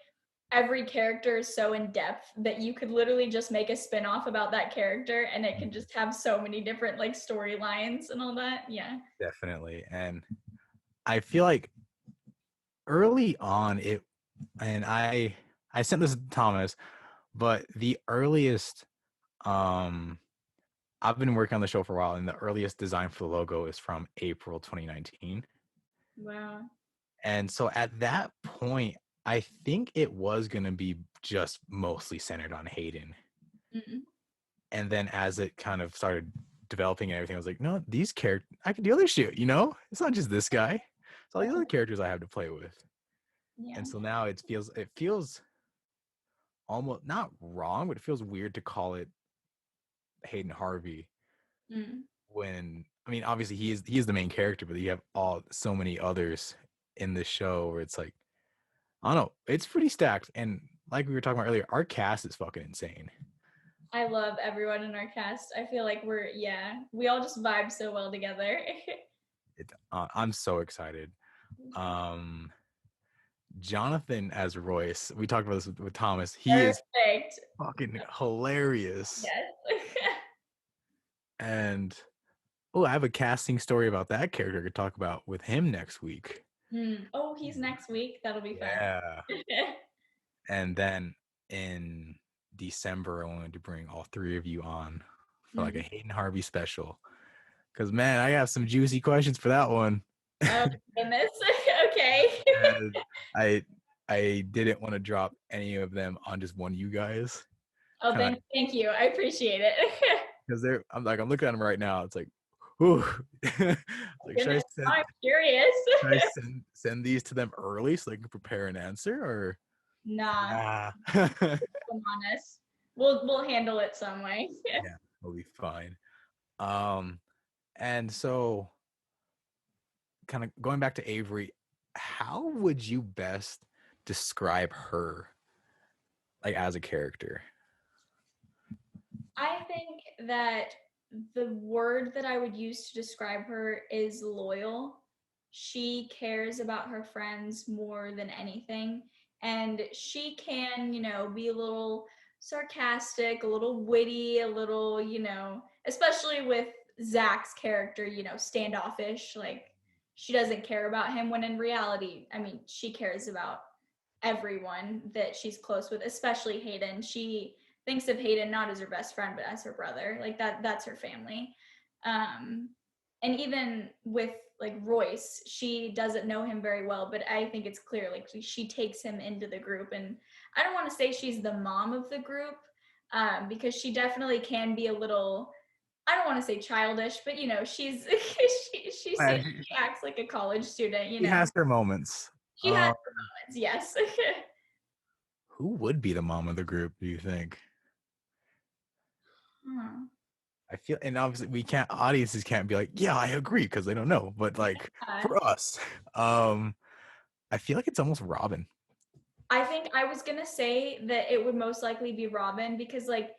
every character is so in depth that you could literally just make a spin-off about that character and it can just have so many different like storylines and all that. Yeah. Definitely. And I feel like early on and I sent this to Thomas, but the earliest I've been working on the show for a while, and the earliest design for the logo is from April 2019. Wow. And so at that point, I think it was going to be just mostly centered on Hayden. Mm-mm. And then as it kind of started developing and everything, I was like, no, these characters, I can do other shit, you know? It's not just this guy. It's all these other characters I have to play with. Yeah. And so now it feels almost not wrong, but it feels weird to call it Hayden Harvey when, I mean, obviously he is the main character, but you have so many others in this show where it's like, I don't know, it's pretty stacked. And like we were talking about earlier, our cast is fucking insane. I love everyone in our cast. I feel like we all just vibe so well together. I'm so excited. Jonathan as Royce, we talked about this with Thomas. He is fucking hilarious. Yes. And I have a casting story about that character I could talk about with him next week. Oh, he's next week. That'll be fun. Yeah. And then in December, I wanted to bring all three of you on for like a Hayden Harvey special. Because, man, I have some juicy questions for that one. Oh, goodness. Okay. I didn't want to drop any of them on just one of you guys. Oh, thank you. I appreciate it. Because I'm looking at them right now. It's like, ooh. Like, I'm curious. Should I send these to them early so they can prepare an answer, or nah. I'm honest. We'll handle it some way. Yeah, we'll be fine. And so kind of going back to Avery, how would you best describe her, like, as a character? I think that the word that I would use to describe her is loyal. She cares about her friends more than anything. And she can, be a little sarcastic, a little witty, a little, especially with Zach's character, standoffish. Like, she doesn't care about him when in reality, I mean, she cares about everyone that she's close with, especially Hayden. She thinks of Hayden not as her best friend, but as her brother. Like that's her family. And even with like Royce, she doesn't know him very well, but I think it's clear like she takes him into the group. And I don't want to say she's the mom of the group, because she definitely can be a little, I don't want to say childish, but she's she acts like a college student. She has her moments. She has her moments, yes. Who would be the mom of the group, do you think? I feel, and obviously audiences can't be like, yeah, I agree, because they don't know. But like for us, I feel like it's almost Robin. I think I was gonna say that it would most likely be Robin, because like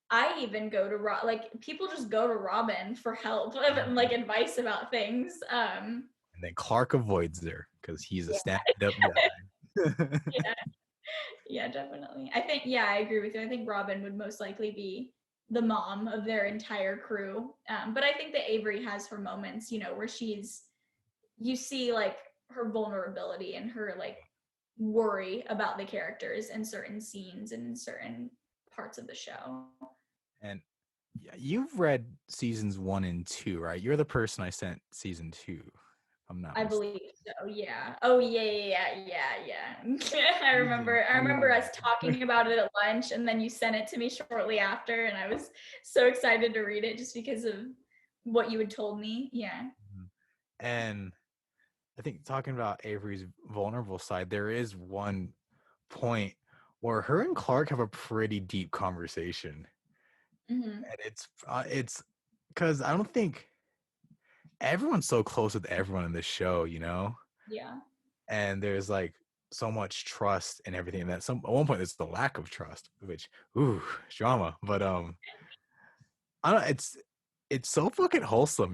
I even go to like people just go to Robin for help and like advice about things. And then Clark avoids her because he's a stand-up guy. Yeah, definitely. I think, I agree with you. I think Robin would most likely be the mom of their entire crew. But I think that Avery has her moments, where you see like her vulnerability and her like worry about the characters in certain scenes and in certain parts of the show. And yeah, you've read seasons 1 and 2, right? You're the person I sent season 2. I believe so. Yeah. Oh yeah. I remember us talking about it at lunch, and then you sent it to me shortly after, and I was so excited to read it just because of what you had told me. Yeah. And I think talking about Avery's vulnerable side, there is one point where her and Clark have a pretty deep conversation. And it's because I don't think everyone's so close with everyone in this show, Yeah. And there's like so much trust and everything. And at one point there's the lack of trust, which drama. But I don't. It's so fucking wholesome,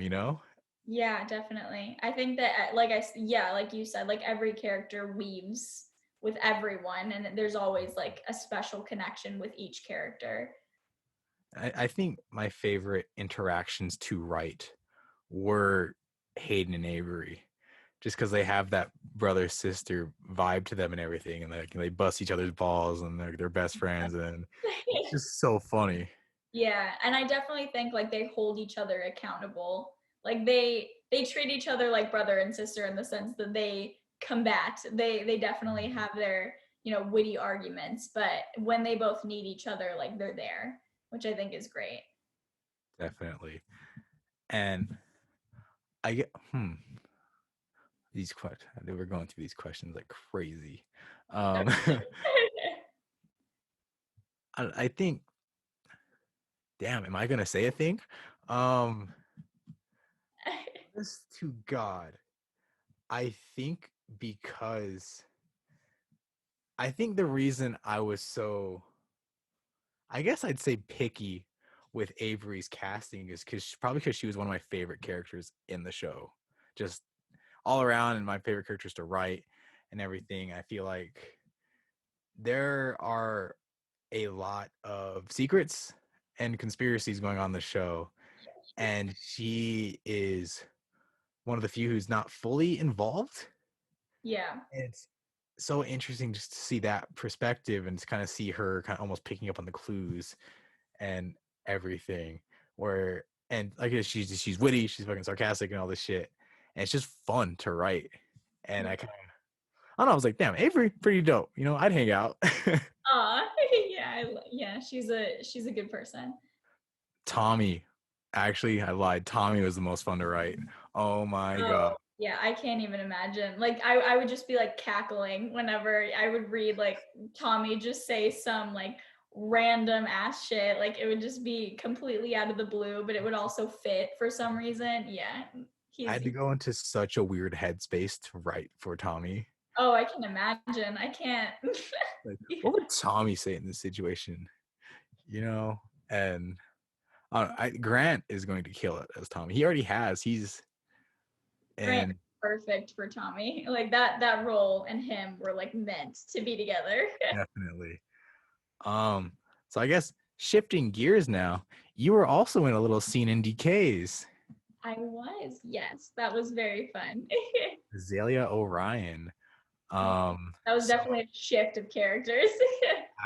Yeah, definitely. I think that like you said, like every character weaves with everyone, and there's always like a special connection with each character. I think my favorite interactions to write were Hayden and Avery, just because they have that brother sister vibe to them and everything, and they bust each other's balls and they're best friends, and it's just so funny. Yeah, and I definitely think like they hold each other accountable. Like they treat each other like brother and sister in the sense that they combat. They definitely have their witty arguments, but when they both need each other, like they're there, which I think is great. Definitely. And I get these questions. They were going through these questions like crazy. I think, damn, am I gonna say a thing? This to God, I think because I think the reason I was so, I guess I'd say picky with Avery's casting is because she was one of my favorite characters in the show, just all around, and my favorite characters to write and everything. I feel like there are a lot of secrets and conspiracies going on in the show, and she is one of the few who's not fully involved. Yeah. It's so interesting just to see that perspective and to kind of see her kind of almost picking up on the clues and everything. Where, and like she's witty, she's fucking sarcastic and all this shit, and it's just fun to write. And I kind of, I don't know, I was like, damn, Avery, pretty dope. You know, I'd hang out. Aw, yeah, she's a good person. Tommy, actually, I lied. Tommy was the most fun to write. Oh my god. Oh, yeah, I can't even imagine. Like I would just be like cackling whenever I would read like Tommy just say some like random ass shit. Like it would just be completely out of the blue, but it would also fit for some reason. Yeah. I He's had to go into such a weird headspace to write for Tommy. Oh, I can imagine. I can't. Like, Yeah. what would Tommy say in this situation? You know, and Grant is going to kill it as Tommy. He already has. He's Grant and perfect for Tommy. Like that role and him were like meant to be together. definitely. So I guess shifting gears now, you were also in a little scene in Decays. I was, yes. That was very fun. Azalea Orion. That was So definitely a shift of characters.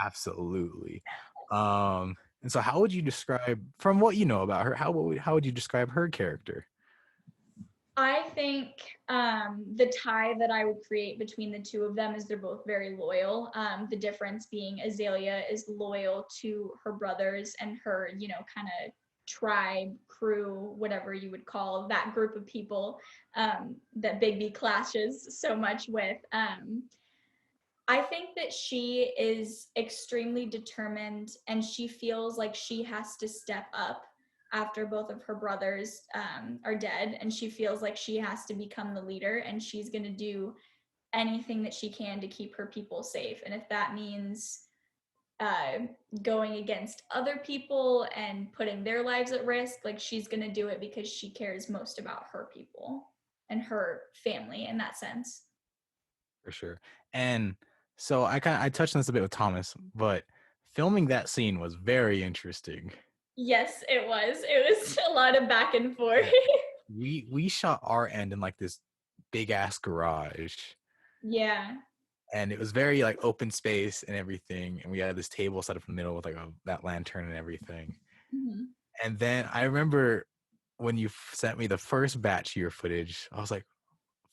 absolutely. And so how would you describe, from what you know about her, how would you describe her character? I think the tie that I would create between the two of them is they're both very loyal. The difference being Azalea is loyal to her brothers and her, kind of tribe, crew, whatever you would call that group of people that Bigby clashes so much with. I think that she is extremely determined and she feels like she has to step up after both of her brothers are dead. And she feels like she has to become the leader and she's going to do anything that she can to keep her people safe. And if that means uh, going against other people and putting their lives at risk, like she's going to do it because she cares most about her people and her family in that sense. For sure. And so I touched on this a bit with Thomas, but filming that scene was very interesting. Yes, it was. It was a lot of back and forth. Yeah. We shot our end in like this big ass garage, Yeah. and it was very like open space and everything, and we had this table set up in the middle with like that lantern and everything. Mhm. And then I remember when you sent me the first batch of your footage, I was like,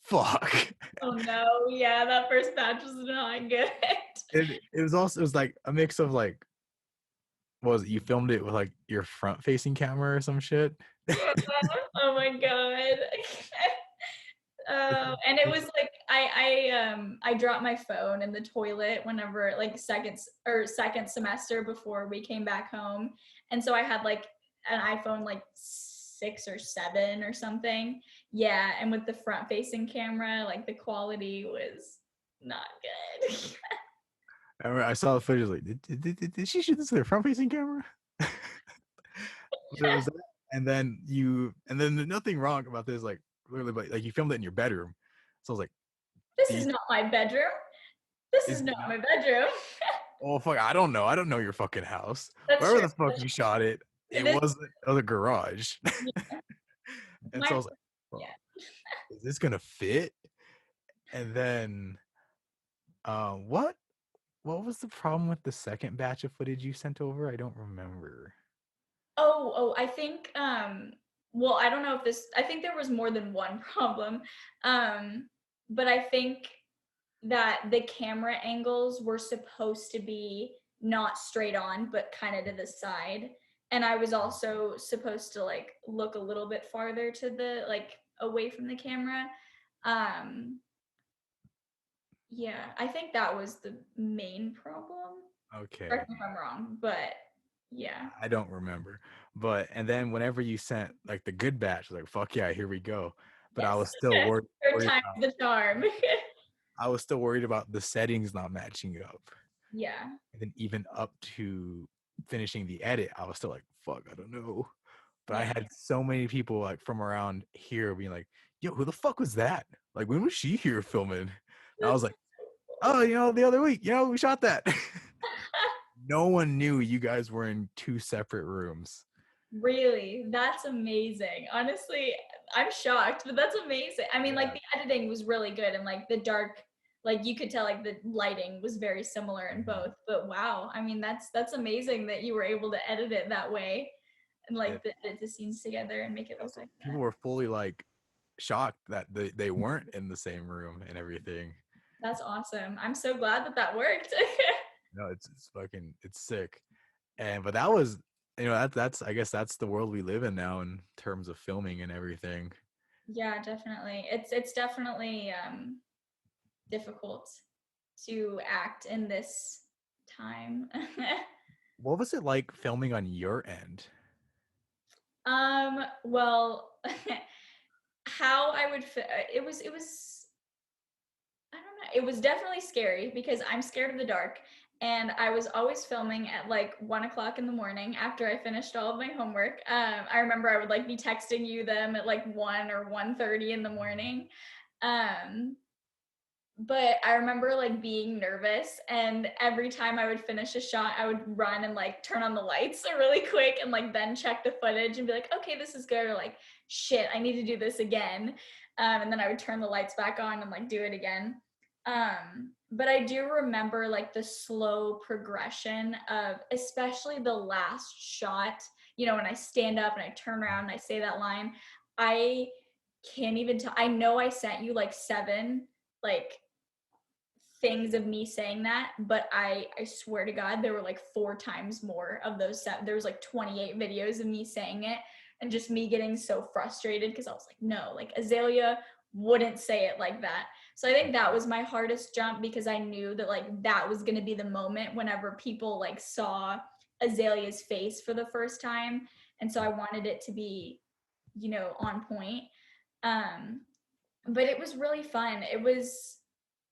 fuck. Oh no, yeah, that first batch was not good. It was like a mix of like, what was it, you filmed it with like your front facing camera or some shit? Yeah. Oh my god. And it was like I dropped my phone in the toilet whenever like second semester before we came back home, and so I had like an iPhone like 6 or 7 or something. Yeah, and with the front facing camera, like the quality was not good. I saw the footage, like, did she shoot this with her front facing camera? There was that. And then there's nothing wrong about this, like, literally, but like you filmed it in your bedroom. So I was like, This is these, not my bedroom. This is is it not not? my bedroom. Oh, fuck, I don't know. I don't know your fucking house. That's Wherever true. the fuck you shot it, it This wasn't a garage. yeah, And so I my was like, yeah. well, is this gonna fit? And then, uh, what what was the problem with the second batch of footage you sent over? I don't remember. I think well, I don't know if this I think there was more than one problem. But I think that the camera angles were supposed to be not straight on, but kind of to the side. and I was also supposed to like look a little bit farther to the like away from the camera. Yeah, I think that was the main problem. Okay. Correct me if I'm wrong, but yeah. I don't remember. But and then whenever you sent like the good batch, I was like, fuck yeah, here we go. But I Yes. was still Third worried time's about the charm. the settings not matching up. Yeah. And then even up to finishing the edit, I was still like, fuck, I don't know. But I Yeah. had so many people like from around here being like, yo, who the fuck was that? Like, when was she here filming? And I was That's like, oh, the other week, we shot that. No one knew you guys were in two separate rooms. really, that's amazing. Honestly, I'm shocked, but that's amazing. I mean, like Yeah. the editing was really good and like the dark, like you could tell like the lighting was very similar in both. But wow, I mean that's amazing that you were able to edit it that way and Yeah. like edit the scenes together and make it look So like people that. were fully like shocked that they weren't in the same room and everything. That's awesome. I'm so glad that that worked. No, it's fucking it's sick. And but that was that's I guess that's the world we live in now in terms of filming and everything. Yeah, definitely. It's definitely difficult to act in this time. What was it like filming on your end? Well, how I would it was I don't know. It was definitely scary because I'm scared of the dark. And I was always filming at like 1 o'clock in the morning after I finished all of my homework. I remember I would like be texting you them at like 1 or 1:30 in the morning. Um, but I remember like being nervous, and every time I would finish a shot, I would run and like turn on the lights really quick and like then check the footage and be like, okay, this is good, or like, shit, I need to do this again. And then I would turn the lights back on and like do it again. But I do remember like the slow progression of especially the last shot, when I stand up and I turn around and I say that line. I can't even tell. I know I sent you like 7 like things of me saying that, but I swear to God, there were like 4 times more of those there was like 28 videos of me saying it and just me getting so frustrated because I was like, no, like Azalea wouldn't say it like that. So I think that was my hardest jump because I knew that like that was going to be the moment whenever people like saw Azalea's face for the first time. And so I wanted it to be, on point. Um, but it was really fun. It was,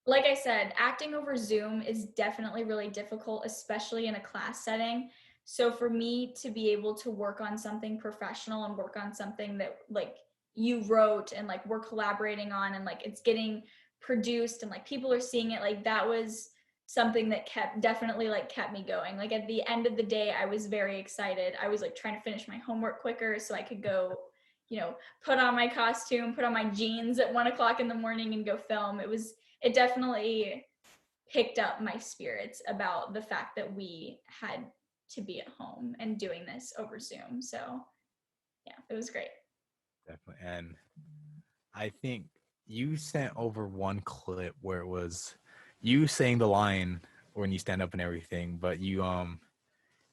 like I said, acting over Zoom is definitely really difficult, especially in a class setting. So for me to be able to work on something professional and work on something that like you wrote and like we're collaborating on and like it's getting produced and like people are seeing it, like that was something that definitely like kept me going. Like at the end of the day, I was very excited. I was like trying to finish my homework quicker so I could go, put on my costume, put on my jeans at 1 o'clock in the morning and go film. It definitely picked up my spirits about the fact that we had to be at home and doing this over Zoom. So yeah, it was great. Definitely. And I think you sent over one clip where it was you saying the line when you stand up and everything, but you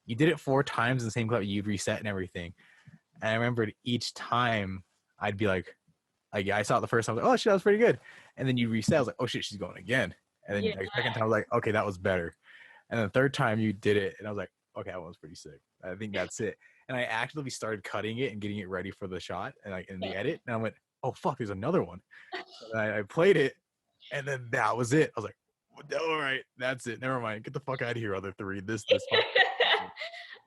did it 4 times in the same clip. You'd reset and everything. And I remembered each time I'd be like I saw it the first time, I was like, oh shit, that was pretty good. And then you reset, I was like, oh shit, she's going again. And then Yeah. like second time I was like, okay, that was better. And then the third time you did it, and I was like, okay, that one was pretty sick. I think that's it. And I actively started cutting it and getting it ready for the shot and like in the edit. And I went, oh fuck, there's another one. And I played it, and then that was it. I was like, all right, that's it. Never mind. Get the fuck out of here, other 3. This fuck.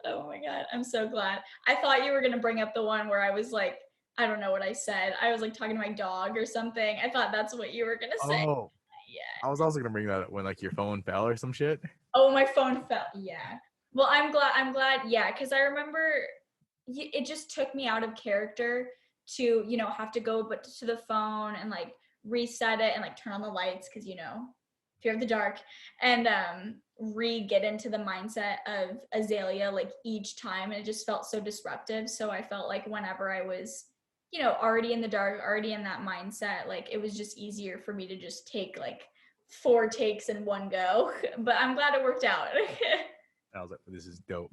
Oh my God, I'm so glad. I thought you were gonna bring up the one where I was like, I don't know what I said. I was like talking to my dog or something. I thought that's what you were gonna say. Oh, Yeah. I was also gonna bring that up when like your phone fell or some shit. Oh, my phone fell. Yeah. Well, I'm glad. Yeah, because I remember it just took me out of character to have to go but to the phone and like reset it and like turn on the lights because fear of the dark, and get into the mindset of Azalea like each time, and it just felt so disruptive. So I felt like whenever I was already in the dark, already in that mindset, like it was just easier for me to just take like 4 takes in one go. But I'm glad it worked out. And I was like, this is dope.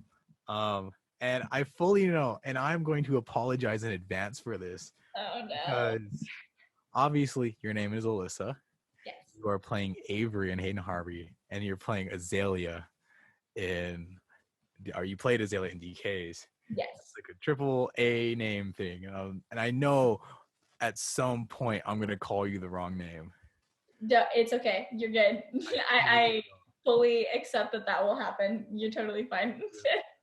Um, And I fully know, and I'm going to apologize in advance for this Oh no. because obviously your name is Alyssa. Yes. You are playing Avery and Hayden Harvey, and you're playing Azalea in. Or you played Azalea in Decays. It's Yes. like a triple A name thing, and I know at some point I'm gonna call you the wrong name. No, it's okay. You're good. I fully accept that will happen. You're totally fine.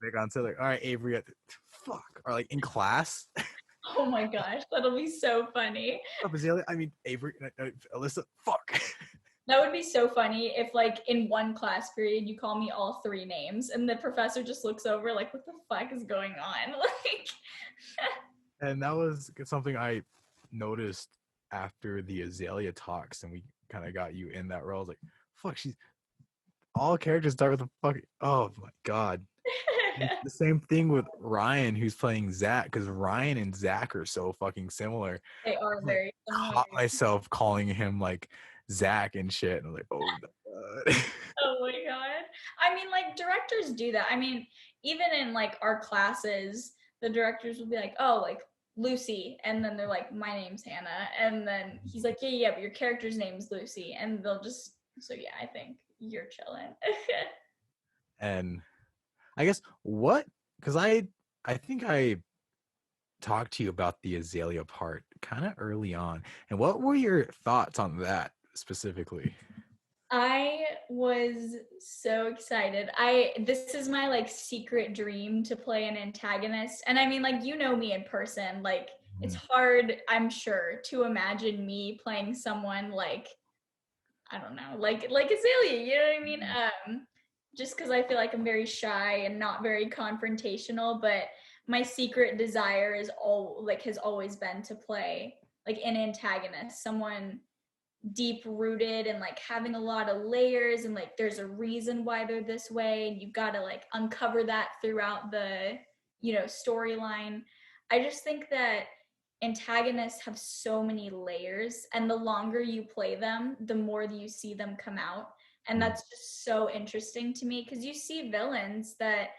Like on to like, all right, Avery, fuck, or like in class. Oh my gosh, that'll be so funny. Up Azalea, I mean Avery, Alyssa, fuck. That would be so funny if, like, in one class period, you call me all three names, and the professor just looks over, like, what the fuck is going on? Like, And that was something I noticed after the Azalea talks, and we kind of got you in that role. I was like, fuck, she's all characters start with a fucking. Oh my god. It's the same thing with Ryan, who's playing Zach, because Ryan and Zach are so fucking similar. they are very similar. Caught myself calling him like Zach and shit, and I'm like, oh my god. Oh my god. I mean, like, directors do that. I mean, even in, like, our classes, the directors will be like, oh, like, Lucy, and then they're like, my name's Hannah, and then he's like, yeah, but your character's name's Lucy, and they'll just, so yeah, I think you're chilling. And I guess what, because I think I talked to you about the Azalea part kind of early on, and what were your thoughts on that specifically? I was so excited. This is my, like, secret dream to play an antagonist. And I mean, like, you know me in person. Like, it's hard, I'm sure, to imagine me playing someone like, I don't know, like Azalea, you know what I mean? Just because I feel like I'm very shy and not very confrontational, but my secret desire is has always been to play like an antagonist, someone deep rooted and like having a lot of layers, and like there's a reason why they're this way, and you've got to like uncover that throughout the storyline. I just think that antagonists have so many layers, and the longer you play them, the more that you see them come out. And that's just so interesting to me, because you see villains that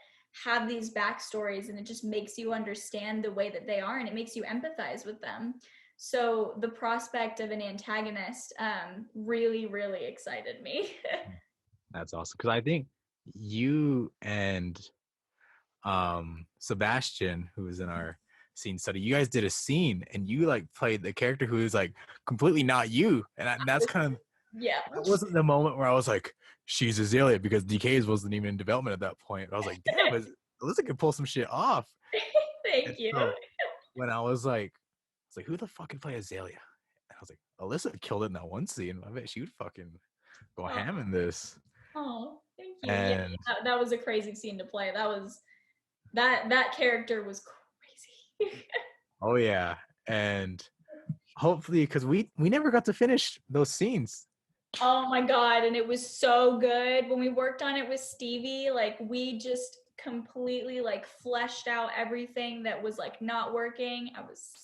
have these backstories, and it just makes you understand the way that they are, and it makes you empathize with them. So the prospect of an antagonist really, really excited me. That's awesome, because I think you and Sebastian, who was in our scene study, you guys did a scene, and you like played the character who is like completely not you, and that's kind of Yeah. that wasn't the moment where I was like, she's Azalea, because Decays wasn't even in development at that point. I was like, damn, Alyssa can pull some shit off. Thank And you. so when I was like, it's like, who the fuck can play Azalea? And I was like, Alyssa killed it in that one scene. I bet she would fucking go ham in this. Oh, thank you. And Yeah, that was a crazy scene to play. That character was crazy. oh yeah, and hopefully, because we never got to finish those scenes. Oh my god, and it was so good. When we worked on it with Stevie, like we just completely like fleshed out everything that was like not working.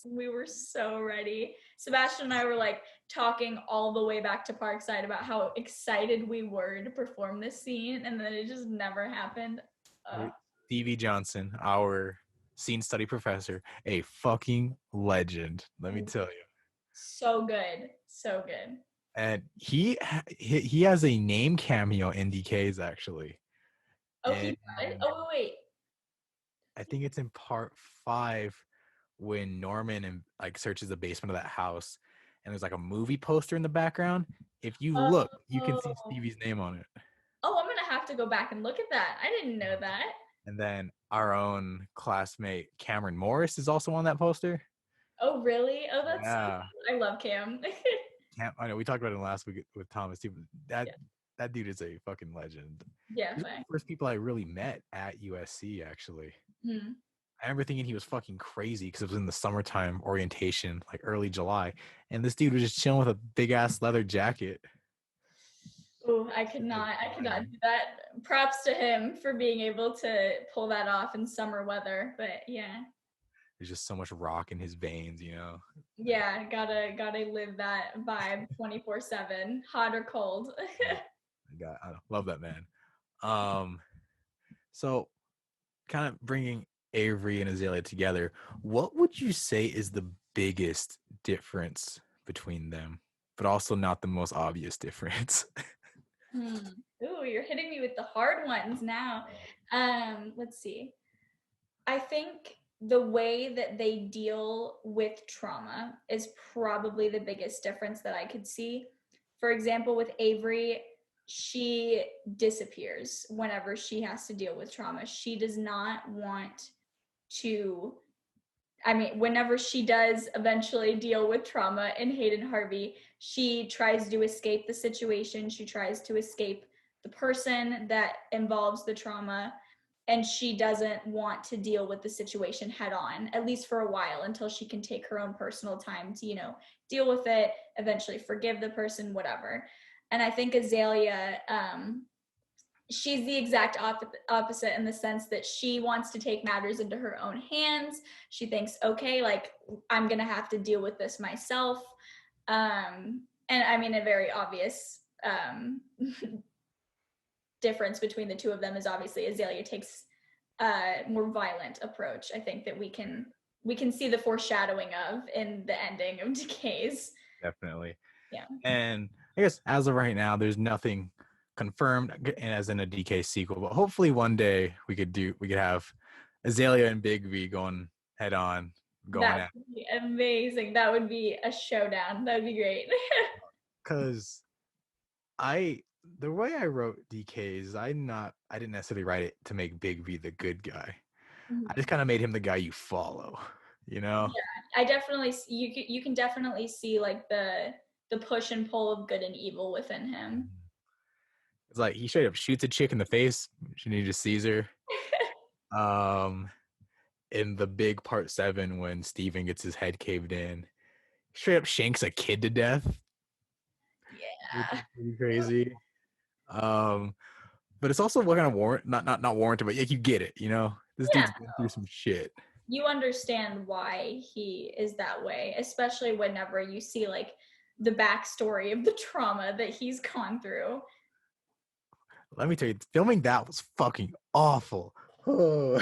We were so ready. Sebastian and I were like talking all the way back to Parkside about how excited we were to perform this scene, and then it just never happened. Stevie Johnson, our scene study professor, a fucking legend, let me tell you. So good. So good. And he has a name cameo in Decays, actually. Oh, he does? Oh, wait. I think it's in part 5 when Norman and like searches the basement of that house, and there's like a movie poster in the background. If you look, you can see Stevie's name on it. Oh, I'm gonna have to go back and look at that. I didn't know that. And then our own classmate Cameron Morris is also on that poster. Oh, really? Oh, that's Yeah. I love Cam. I know we talked about it last week with Thomas too. That dude is a fucking legend. Yeah. He's one of the first people I really met at USC, actually. Hmm. I remember thinking he was fucking crazy because it was in the summertime orientation, like early July, and this dude was just chilling with a big ass leather jacket. Oh, I could not do that. Props to him for being able to pull that off in summer weather. But yeah. There's just so much rock in his veins, you know. Yeah, gotta live that vibe 24/7, hot or cold. I love that man. So kind of bringing Avery and Azalea together, what would you say is the biggest difference between them, but also not the most obvious difference? Ooh, you're hitting me with the hard ones now. Let's see. I think the way that they deal with trauma is probably the biggest difference that I could see. For example, with Avery, she disappears whenever she has to deal with trauma. She does not want to, I mean, whenever she does eventually deal with trauma in Hayden Harvey, she tries to escape the situation. She tries to escape the person that involves the trauma, and she doesn't want to deal with the situation head on, at least for a while, until she can take her own personal time to, deal with it, eventually forgive the person, whatever. And I think Azalea, she's the exact opposite in the sense that she wants to take matters into her own hands. She thinks, okay, like I'm gonna have to deal with this myself. And I mean, a very obvious difference between the two of them is obviously Azalea takes a more violent approach. I think that we can see the foreshadowing of in the ending of Decays. Definitely. Yeah. And I guess as of right now, there's nothing confirmed as in a DK sequel, but hopefully one day we could have Azalea and Big V going head on, going That at. would be amazing. That would be a showdown. That would be great. Because the way I wrote DKs, I didn't necessarily write it to make Big V the good guy. I just kind of made him the guy you follow, you know? Yeah, I definitely you can definitely see like the push and pull of good and evil within him. It's like he straight up shoots a chick in the face. She just sees her. In the big part 7 when Steven gets his head caved in, straight up shanks a kid to death. Yeah. Pretty crazy. But it's also what kind of not warranted, but like you get it, you know? This Yeah. dude's been through some shit. You understand why he is that way, especially whenever you see like the backstory of the trauma that he's gone through. Let me tell you, filming that was fucking awful. Ooh,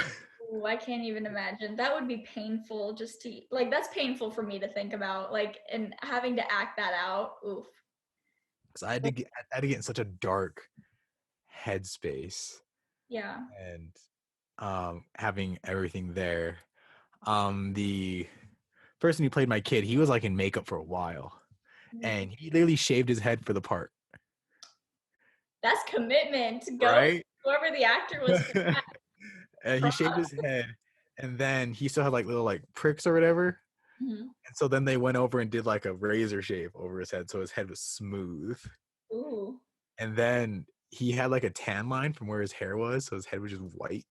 I can't even imagine. That would be painful just to like that's painful for me to think about. Like and having to act that out. Oof. So I had to get in such a dark headspace Yeah. and having everything there. The person who played my kid, he was like in makeup for a while. And he literally shaved his head for the part. That's commitment. Go Right? whoever the actor was. And he shaved his head, and then he still had like little like pricks or whatever. Mm-hmm. And so then they went over and did like a razor shave over his head, so his head was smooth. Ooh. And then he had like a tan line from where his hair was, so his head was just white.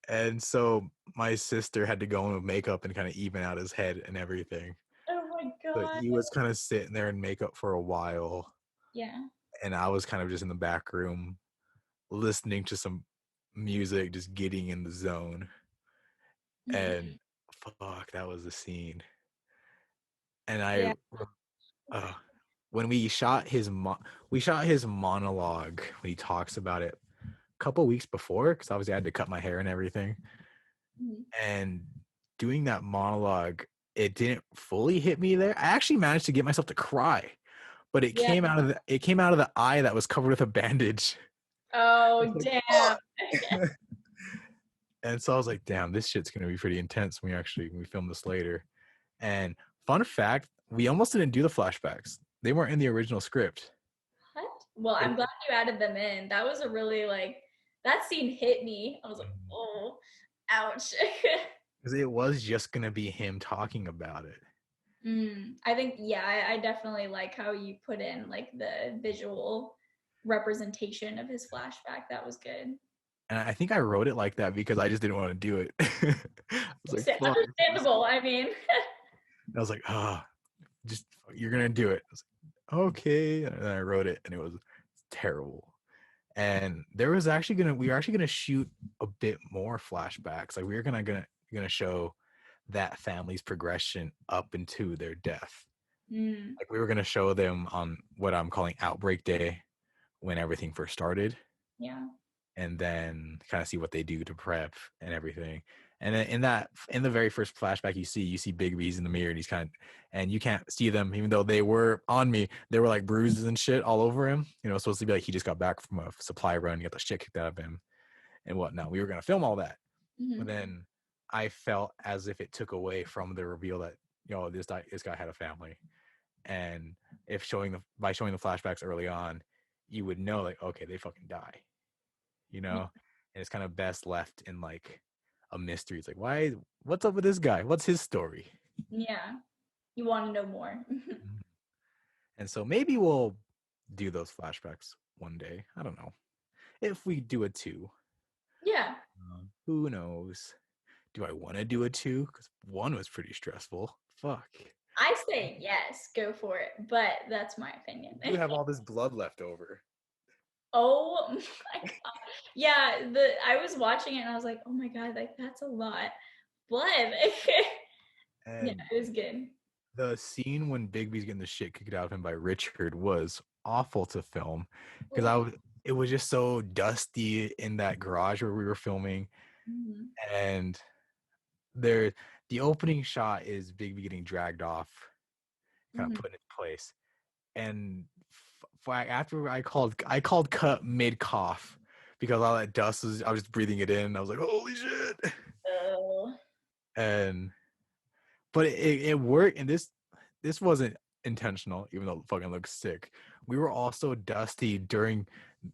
And so my sister had to go in with makeup and kind of even out his head and everything. Oh my But god. he was kind of sitting there in makeup for a while, Yeah. and I was kind of just in the back room listening to some music, just getting in the zone. And fuck, that was the scene. And Yeah. uh, when we shot his monologue when he talks about it a couple weeks before, because obviously I had to cut my hair and everything. Mm-hmm. And doing that monologue, it didn't fully hit me there. I actually managed to get myself to cry, but it Yeah. came out of the eye that was covered with a bandage. Oh damn. And so I was like, damn, this shit's gonna be pretty intense when we film this later. And fun fact, we almost didn't do the flashbacks. They weren't in the original script. What? Well, I'm glad you added them in. That was a really like that scene hit me. I was like, oh, ouch. Because it was just gonna be him talking about it. I think yeah, I definitely like how you put in like the visual representation of his flashback. That was good. And I think I wrote it like that because I just didn't want to do it. I was like, fuck. Understandable. I mean, I was like, just you're gonna do it. I was like, okay. And then I wrote it and it was terrible. And we were actually gonna shoot a bit more flashbacks. Like we were gonna show that family's progression up into their death. Like we were gonna show them on what I'm calling Outbreak Day when everything first started. yeah. and then kind of see what they do to prep and everything. And then in the very first flashback you see Bigby's in the mirror, and he's and you can't see them, even though they were on me. There were like bruises and shit all over him. You know, supposed to be like he just got back from a supply run, he got the shit kicked out of him and whatnot. We were gonna film all that, but then I felt as if it took away from the reveal that this guy had a family, and if by showing the flashbacks early on, you would know like, okay, they fucking die, and it's kind of best left in like a mystery. It's like, what's up with this guy? What's his story? Yeah, you want to know more. And so maybe we'll do those flashbacks one day. I don't know if we do a 2. Yeah. Who knows? Do I want to do a 2? Because 1 was pretty stressful. Fuck. I say yes, go for it. But that's my opinion. You have all this blood left over. Oh my god. Yeah, I was watching it and I was like, oh my god, like that's a lot blood. Yeah, it was good. The scene when Bigby's getting the shit kicked out of him by Richard was awful to film, because it was just so dusty in that garage where we were filming. And the opening shot is Bigby getting dragged off, kind of put in place. And after I called cut mid cough, because all that dust I was just breathing it in. I was like, holy shit. But it worked, and this wasn't intentional, even though it fucking looks sick. We were also dusty during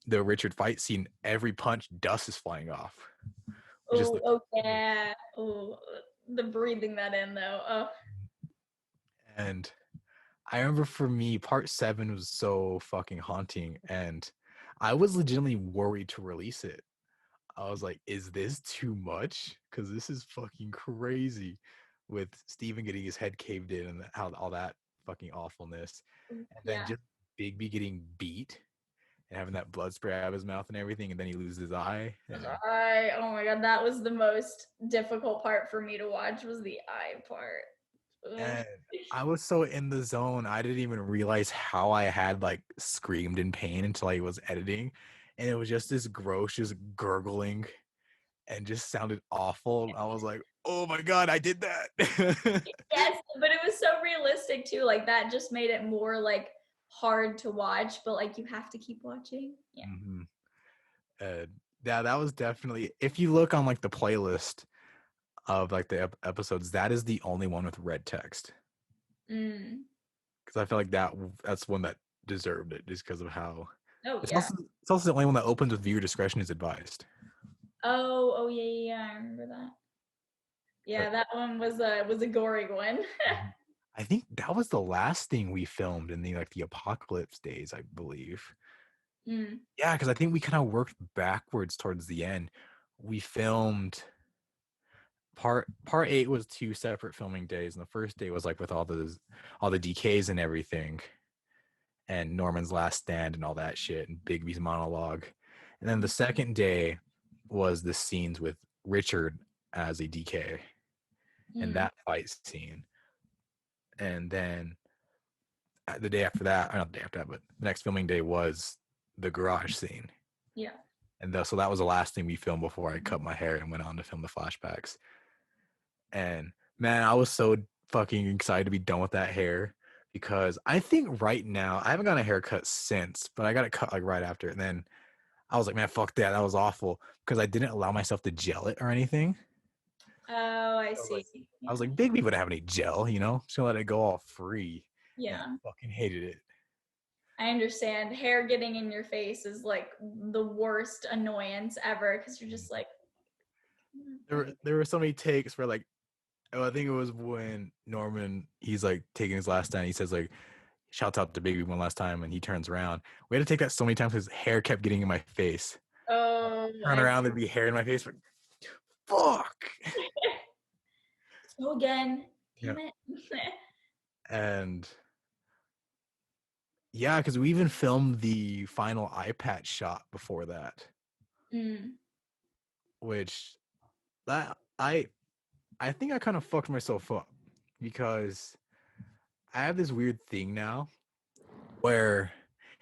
the Richard fight scene. Every punch, dust is flying off. Yeah. Oh, the breathing that in though. Oh. And I remember for me, part 7 was so fucking haunting, and I was legitimately worried to release it. I was like, is this too much? Because this is fucking crazy, with Steven getting his head caved in and how all that fucking awfulness. And then just Bigby getting beat and having that blood spray out of his mouth and everything, and then he loses his eye. Oh my god, that was the most difficult part for me to watch, was the eye part. And I was so in the zone, I didn't even realize how I had like screamed in pain until I was editing, and it was just this gross, just gurgling, and just sounded awful. I was like, oh my god, I did that. Yes, but it was so realistic too. Like that just made it more like hard to watch, but like you have to keep watching. Yeah. That was definitely, if you look on like the playlist of like the episodes, that is the only one with red text. Because I feel like that's one that deserved it, just because of how. It's also the only one that opens with viewer discretion is advised. Oh yeah, I remember that. Yeah, that one was a gory one. I think that was the last thing we filmed in the apocalypse days, I believe. Yeah, because I think we kind of worked backwards towards the end. We filmed part 8 was 2 separate filming days, and the first day was like with all the decays and everything, and Norman's last stand and all that shit, and Bigby's monologue. And then the second day was the scenes with Richard as a decay and that fight scene. And then the day after that, not the day after that, but the next filming day was the garage scene. Yeah. And so that was the last thing we filmed before I cut my hair and went on to film the flashbacks. And man, I was so fucking excited to be done with that hair, because I think right now, I haven't gotten a haircut since, but I got it cut like right after. And then I was like, man, fuck that. That was awful, because I didn't allow myself to gel it or anything. Oh, I see. I was like, Bigby wouldn't have any gel, just gonna let it go all free. Yeah. And I fucking hated it. I understand. Hair getting in your face is like the worst annoyance ever, because you're just like. There were so many takes where like, I think it was when Norman, he's like taking his last stand. He says like, shouts out to Bigby one last time, and he turns around. We had to take that so many times because his hair kept getting in my face. Oh. Turn around, there'd be hair in my face. But fuck. So again, damn it. And yeah, because we even filmed the final eye patch shot before that. Which that I think I kind of fucked myself up, because I have this weird thing now where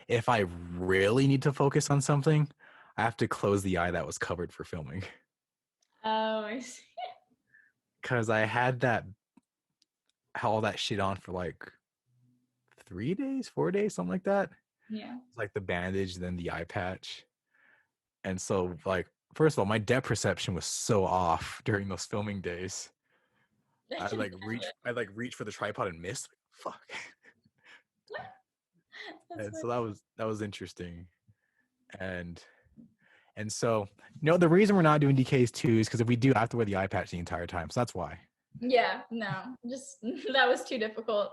if I really need to focus on something, I have to close the eye that was covered for filming Oh, I see. because I had all that shit on for like 3 days, 4 days, something like that. Yeah. It's like the bandage, then the eye patch, and so like first of all, my depth perception was so off during those filming days. I can imagine. I like reach for the tripod and miss. Fuck. That's And funny. so that was interesting. And so the reason we're not doing DKs 2 is because if we do, I have to wear the eye patch the entire time. So that's why. Yeah, no, just that was too difficult.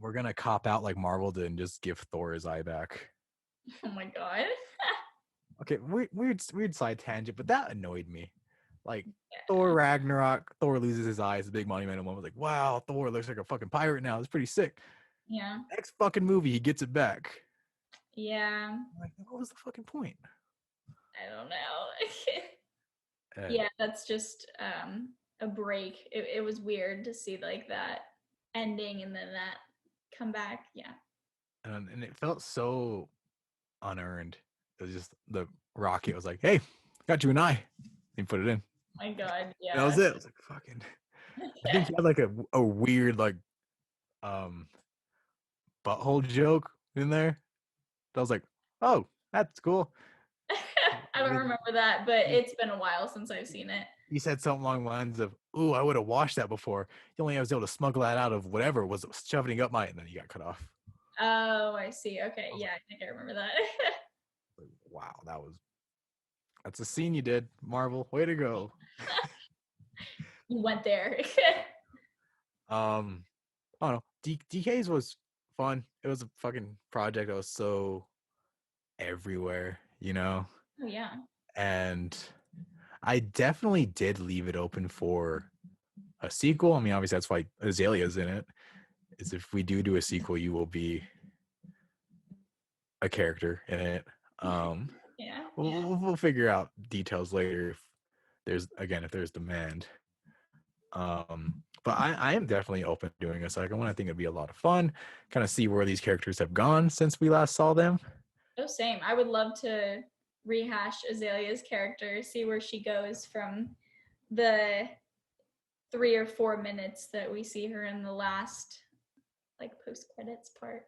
We're gonna cop out like Marvel did and just give Thor his eye back. Oh my god. Okay, weird side tangent, but that annoyed me. Like Yeah. Thor Ragnarok, Thor loses his eyes, the big monumental one was like, wow, Thor looks like a fucking pirate now. It's pretty sick. Yeah. Next fucking movie, he gets it back. Yeah. Like, what was the fucking point? I don't know. And, Yeah, that's just a break. It was weird to see like that ending and then that come back. Yeah. and it felt so unearned. It was just the rocket was like, hey, got you an eye. He put it in. My god, And yeah. that was it. I was like, fucking. I think he had like a weird like butthole joke in there. I was like, oh, that's cool. I don't remember that, but it's been a while since I've seen it. He said something along the lines of, ooh, I would have washed that before. The only way I was able to smuggle that out of whatever was shoving up my, and then he got cut off. Oh, I see. Okay, yeah, I think I remember that. Like, wow, that's a scene you did, Marvel. Way to go. You went there. I don't know. Decays was fun. It was a fucking project that was so everywhere, Oh yeah. and I definitely did leave it open for a sequel. I mean, obviously that's why Azalea's in it. Is if we do a sequel, you will be a character in it. Yeah. We'll figure out details later if there's demand. But I am definitely open to doing a second one. I think it'd be a lot of fun. Kind of see where these characters have gone since we last saw them. Oh, same. I would love to rehash Azalea's character, see where she goes from the 3 or 4 minutes that we see her in the last like post credits part.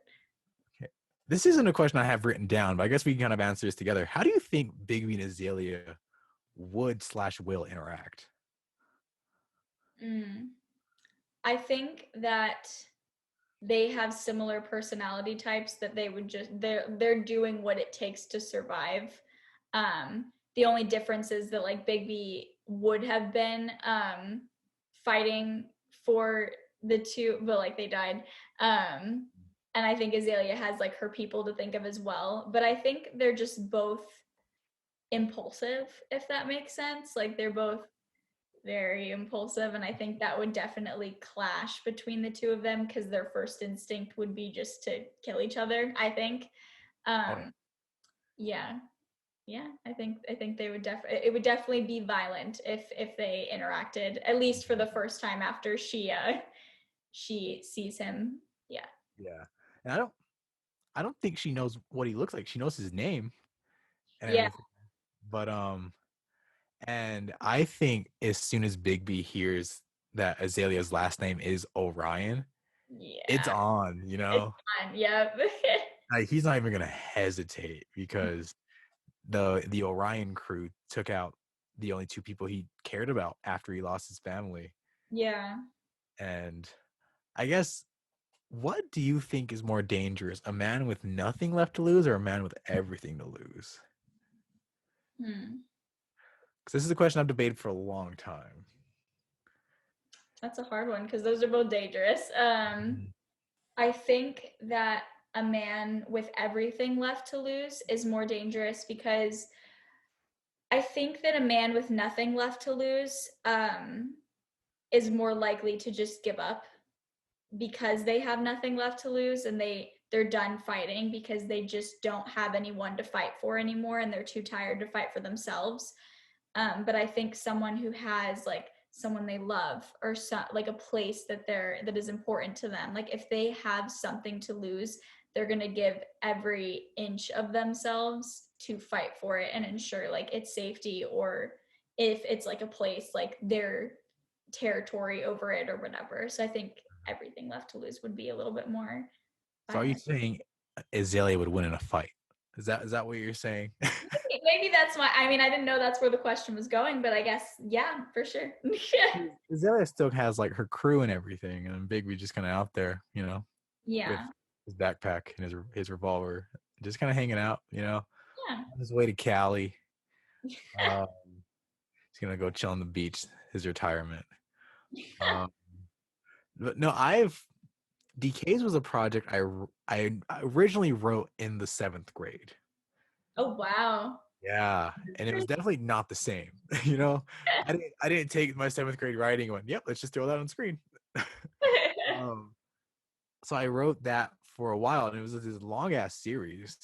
Okay. This isn't a question I have written down, but I guess we can kind of answer this together. How do you think Bigby and Azalea would/will interact? I think that they have similar personality types that they would just they're doing what it takes to survive. The only difference is that like Bigby would have been fighting for the two, but like they died. And I think Azalea has like her people to think of as well. But I think they're just both impulsive, if that makes sense. Like they're both very impulsive, and I think that would definitely clash between the two of them because their first instinct would be just to kill each other, I think. Yeah. Yeah, I think they would it would definitely be violent if they interacted, at least for the first time after she sees him. Yeah. Yeah. And I don't think she knows what he looks like. She knows his name and Yeah. everything. But and I think as soon as Bigby hears that Azalea's last name is Orion, it's Yeah. on, It's fun. Yep. Like, he's not even gonna hesitate because the Orion crew took out the only two people he cared about after he lost his family. Yeah. And I guess, what do you think is more dangerous, a man with nothing left to lose or a man with everything to lose? Because this is a question I've debated for a long time. That's a hard one because those are both dangerous. I think that a man with everything left to lose is more dangerous because I think that a man with nothing left to lose is more likely to just give up because they have nothing left to lose and they're done fighting because they just don't have anyone to fight for anymore and they're too tired to fight for themselves. But I think someone who has like someone they love or like a place that is important to them, like if they have something to lose, they're going to give every inch of themselves to fight for it and ensure like its safety, or if it's like a place, like their territory over it or whatever. So I think everything left to lose would be a little bit more So are you violent. saying Azalea would win in a fight? Is that what you're saying? Maybe that's why. I mean, I didn't know that's where the question was going, but I guess, yeah, for sure. Azalea still has like her crew and everything, and Bigby just kind of out there, with Yeah. his backpack and his revolver, just kind of hanging out, Yeah. on his way to Cali. Um, he's gonna go chill on the beach, his retirement. Um, but no, Decays was a project I originally wrote in the 7th grade. Oh, wow. Yeah, and it was definitely not the same. I didn't take my 7th grade writing and went, "Yep, let's just throw that on screen." um, so I wrote that for a while, and it was this long ass series.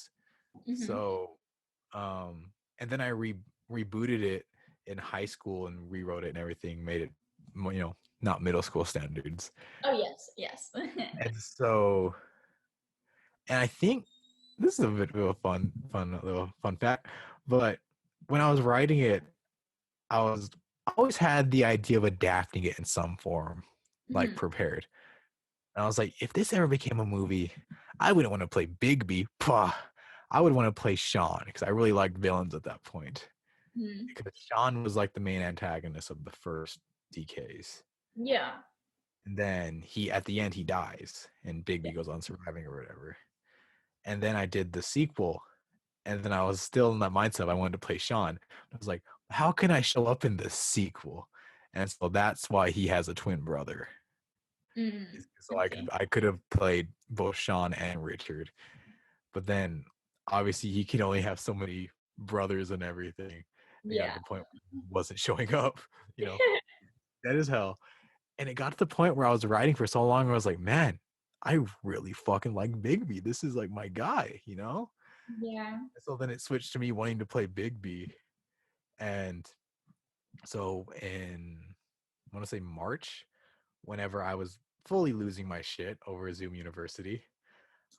Mm-hmm. So, and then I rebooted it in high school and rewrote it and everything, made it, not middle school standards. Oh, yes, yes. And so, and I think this is a bit of a little fun fact, but when I was writing it, I always had the idea of adapting it in some form, like Mhm. prepared. And I was like, if this ever became a movie, I wouldn't want to play Bigby. Pah. I would want to play Sean because I really liked villains at that point. Mhm. Because Sean was like the main antagonist of the first DKs. Yeah. And then at the end, he dies and Bigby goes on surviving or whatever. And then I did the sequel. And then I was still in that mindset. I wanted to play Sean. I was like, how can I show up in this sequel? And so that's why he has a twin brother. Mm. So Okay. I could have played both Sean and Richard. But then obviously he can only have so many brothers and everything. It got to Yeah. the point where he wasn't showing up, that is hell. And it got to the point where I was writing for so long, where I was like, man, I really fucking like Bigby. This is like my guy. Yeah. So then it switched to me wanting to play Bigby. And so I want to say March, whenever I was fully losing my shit over Zoom University,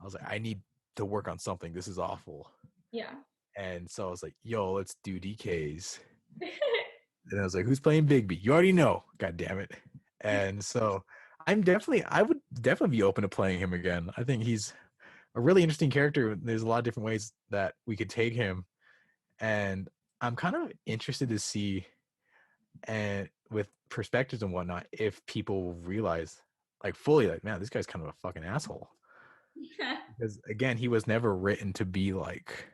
I was like, I need to work on something. This is awful. Yeah. And so I was like, yo, let's do DKs. And I was like, who's playing Bigby? You already know. God damn it. And so I would definitely be open to playing him again. I think he's a really interesting character. There's a lot of different ways that we could take him. And I'm kind of interested to see, and with perspectives and whatnot, if people realize like fully like, man, this guy's kind of a fucking asshole. Because again, he was never written to be like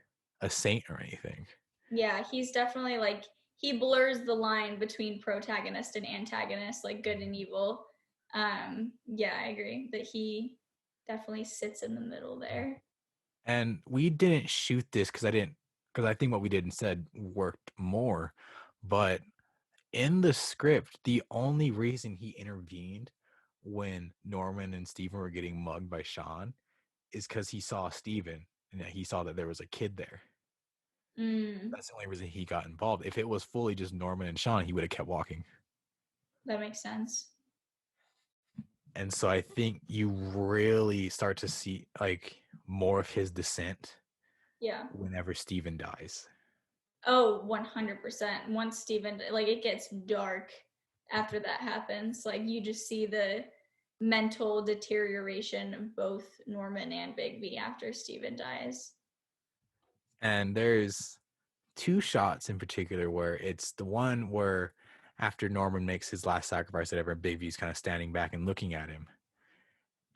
a saint or anything. Yeah, he's definitely like, he blurs the line between protagonist and antagonist, like good and evil. Yeah, I agree that he definitely sits in the middle there. And we didn't shoot this because I think what we did instead worked more. But in the script, the only reason he intervened when Norman and Steven were getting mugged by Sean is because he saw Steven and he saw that there was a kid there. Mm, That's the only reason he got involved. If it was fully just Norman and Sean, he would have kept walking. that makes sense. And so I think you really start to see like more of his descent Yeah. whenever Steven dies. Oh, 100%. Once Steven, like, it gets dark after that happens. Like, you just see the mental deterioration of both Norman and Bigby after Steven dies. And there's two shots in particular where it's the one where after Norman makes his last sacrifice, whatever, Big V's kind of standing back and looking at him.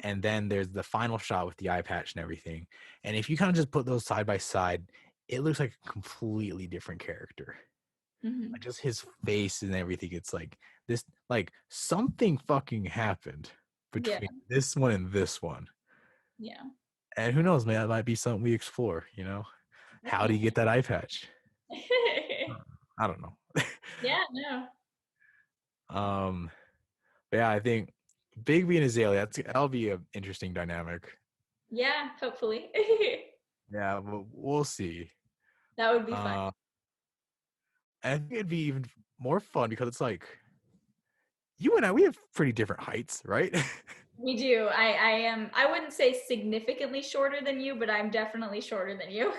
And then there's the final shot with the eye patch and everything. And if you kind of just put those side by side, it looks like a completely different character. Mm-hmm. Like just his face and everything. It's like this, like something fucking happened Yeah, between this one and this one. yeah. And who knows, man, that might be something we explore. How do you get that eye patch? I don't know. Yeah, no. um, but yeah, I think Bigby and Azalea, that'll be an interesting dynamic. Yeah, hopefully. Yeah, we'll see. That would be fun. Uh, and I think it'd be even more fun because it's like you and I, we have pretty different heights, right? We do. I wouldn't say significantly shorter than you, but I'm definitely shorter than you.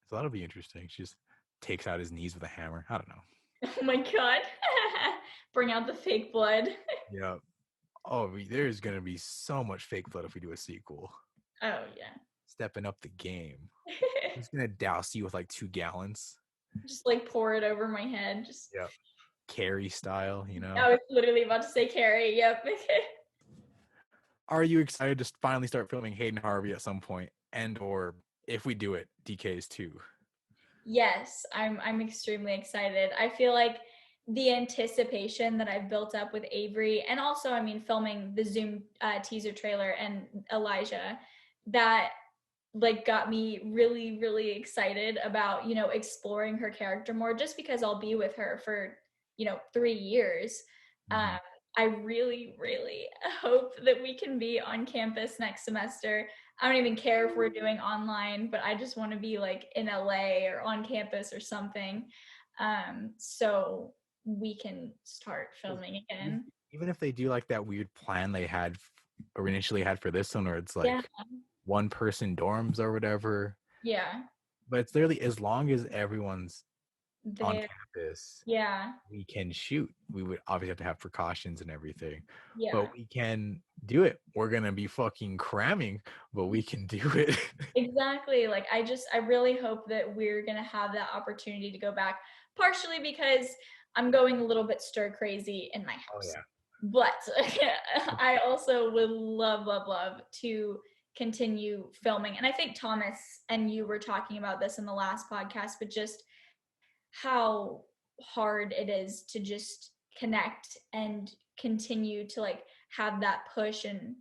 So that'll be interesting. She just takes out his knees with a hammer. I don't know. Oh my god. Bring out the fake blood. Yeah. Oh, there's gonna be so much fake blood if we do a sequel. Oh yeah. Stepping up the game. He's gonna douse you with like 2 gallons. Just like pour it over my head. Just Yep. Carrie style, you know. I was literally about to say Carrie. Yep. Are you excited to finally start filming Hayden Harvey at some point? And or if we do it, Decays too. Yes, I'm extremely excited. I feel like the anticipation that I've built up with Avery, and also, I mean, filming the Zoom teaser trailer and Elijah, that like got me really, really excited about, exploring her character more, just because I'll be with her for, 3 years. Um, Mm-hmm. I really, really hope that we can be on campus next semester. I don't even care if we're doing online, but I just want to be like in LA or on campus or something. So we can start filming again. Even if they do like that weird plan they had or initially had for this one, where it's Yeah. like 1-person dorms or whatever, Yeah. but it's literally as long as everyone's on There. campus, Yeah. we can shoot. We would obviously have to have precautions and everything, Yeah. but we can do it. We're gonna be fucking cramming, but we can do it. Exactly. Like I really hope that we're going to have that opportunity to go back, partially because I'm going a little bit stir crazy in my Oh house. yeah. But I also would love, love, love to continue filming. And I think Thomas and you were talking about this in the last podcast, but just how hard it is to just connect and continue to like have that push and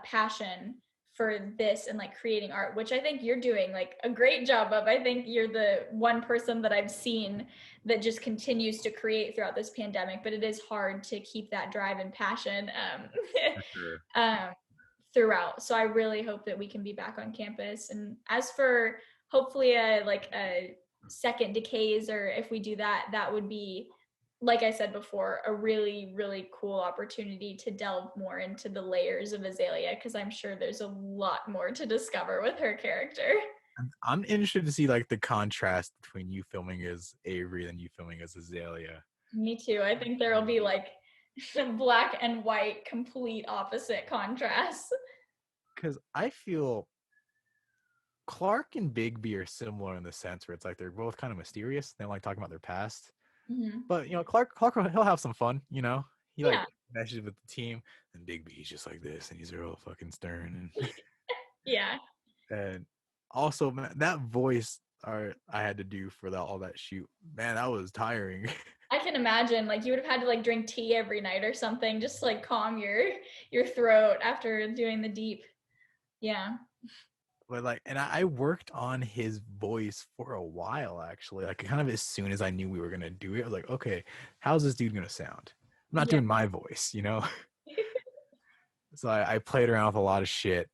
passion for this and like creating art, which I think you're doing like a great job of. I think you're the one person that I've seen that just continues to create throughout this pandemic, but it is hard to keep that drive and passion For sure. um, throughout. So I really hope that we can be back on campus. And as for hopefully a second Decays, or if we do that, that would be, like I said before, a really, really cool opportunity to delve more into the layers of Azalea, because I'm sure there's a lot more to discover with her character. I'm interested to see like the contrast between you filming as Avery and you filming as Azalea. Me too. I think there will be like black and white, complete opposite contrasts. Because I feel Clark and Bigby are similar in the sense where it's like they're both kind of mysterious. They don't like talking about their past. Mm-hmm. But Clark he'll have some fun, He like Yeah. meshes with the team, and Bigby's just like this, and he's real fucking stern and Yeah. and also man, that voice I had to do for all that shoot, man, that was tiring. I can imagine like you would have had to like drink tea every night or something, just to, like calm your throat after doing the deep. Yeah. But like, and I worked on his voice for a while actually. Like, kind of as soon as I knew we were gonna do it, I was like, okay, how's this dude gonna sound? I'm not Yeah. doing my voice. So I played around with a lot of shit.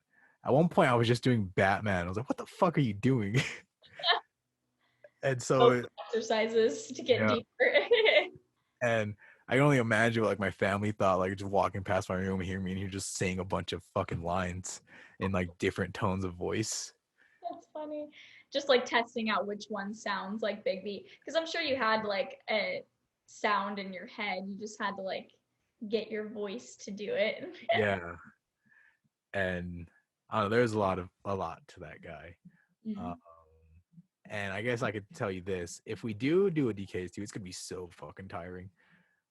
At one point, I was just doing Batman. I was like, what the fuck are you doing? And Both so, exercises to get yeah, deeper. and I can only imagine what like my family thought, like just walking past my room, hearing me, and you're just saying a bunch of fucking lines in like different tones of voice. That's funny. Just like testing out which one sounds like Bigby. Because I'm sure you had like a sound in your head. You just had to like get your voice to do it. Yeah, and I don't know, there's a lot to that guy. Um, Mhm. and I guess I could tell you this: if we do a DKs too, it's gonna be so fucking tiring.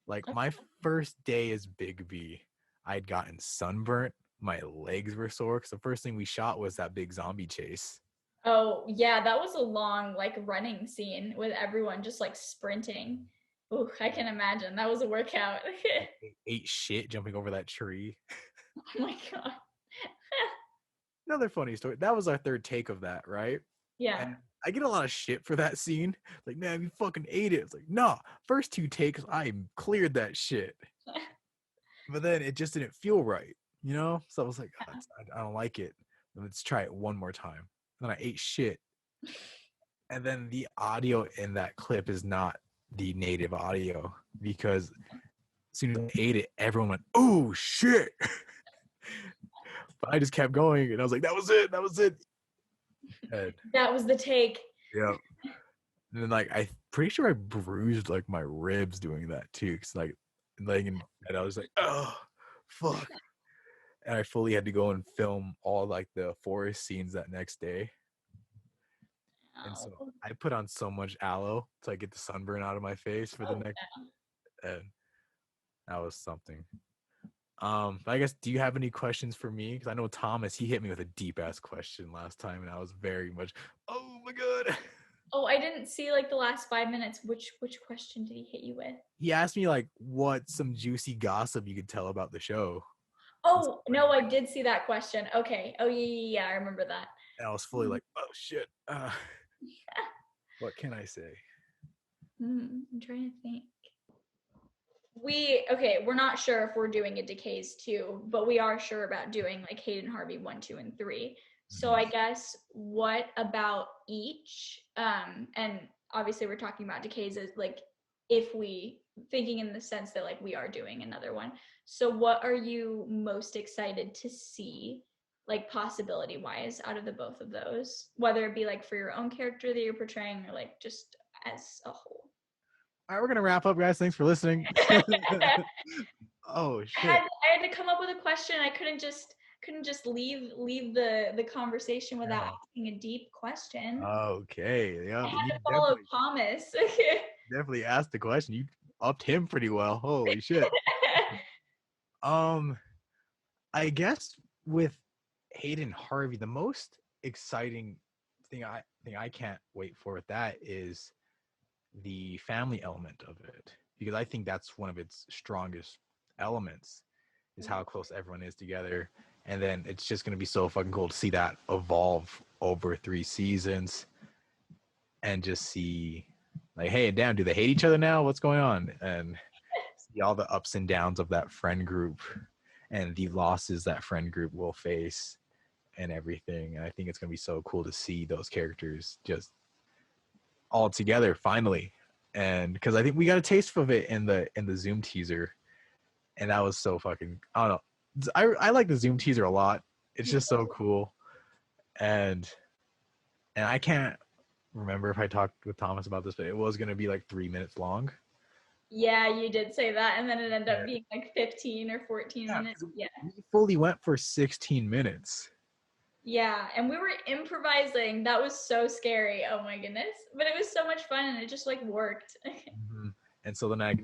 Like my first day as Big V, I'd gotten sunburnt. My legs were sore because the first thing we shot was that big zombie chase. Oh, yeah, that was a long like running scene with everyone just like sprinting. Ooh, I can imagine. That was a workout. Ate shit jumping over that tree. Oh my god. Another funny story. That was our third take of that, right? Yeah. And I get a lot of shit for that scene. Like, man, you fucking ate it. It's like, nah, first 2 takes, I cleared that shit. But then it just didn't feel right. So I was like, "Oh, I don't like it. Let's try it one more time." And then I ate shit. And then the audio in that clip is not the native audio because as soon as I ate it, everyone went, "Oh shit!" But I just kept going, and I was like, "That was it. That was it." And, That was the take. yeah. And then like I'm pretty sure I bruised like my ribs doing that too, because like laying in bed, I was like, "Oh fuck." And I fully had to go and film all like the forest scenes that next day. And so Oh, I put on so much aloe to like get the sunburn out of my face for the next, and that was something. But I guess, do you have any questions for me? Because I know Thomas, he hit me with a deep ass question last time, and I was very much, oh my god. Oh, I didn't see like the last 5 minutes. Which question did he hit you with? He asked me like what some juicy gossip you could tell about the show. Oh, no, I did see that question. Okay. Oh, yeah, I remember that. And I was fully like, oh shit. What can I say? I'm trying to think. We're not sure if we're doing a Decays 2, but we are sure about doing like Hayden Harvey 1, 2, and 3. So I guess what about each? And obviously we're talking about Decays as like if we thinking in the sense that like we are doing another one. So what are you most excited to see, like possibility wise, out of the both of those? Whether it be like for your own character that you're portraying or like just as a whole. All right, we're gonna wrap up, guys. Thanks for listening. Oh shit. I had to come up with a question. I couldn't just leave the conversation without asking a deep question. Okay. Yeah. I had You to follow Thomas. definitely asked the question. You upped him pretty well. Holy shit. I guess with Hayden Harvey, the most exciting thing I can't wait for with that is the family element of it, because I think that's one of its strongest elements, is how close everyone is together. And then it's just going to be so fucking cool to see that evolve over 3 seasons and just see like, hey, damn, do they hate each other now? What's going on? And see all the ups and downs of that friend group and the losses that friend group will face and everything. And I think it's going to be so cool to see those characters just all together finally. And because I think we got a taste of it in the Zoom teaser, and that was so fucking, I don't know, I like the Zoom teaser a lot. It's just so cool. And I can't remember if I talked with Thomas about this, but it was going to be like 3 minutes long. Yeah, you did say that, and then it ended up being like 15 or 14 minutes. Yeah. We fully went for 16 minutes. Yeah, and we were improvising. That was so scary. Oh my goodness. But it was so much fun, and it just like worked. Mm-hmm. And so then I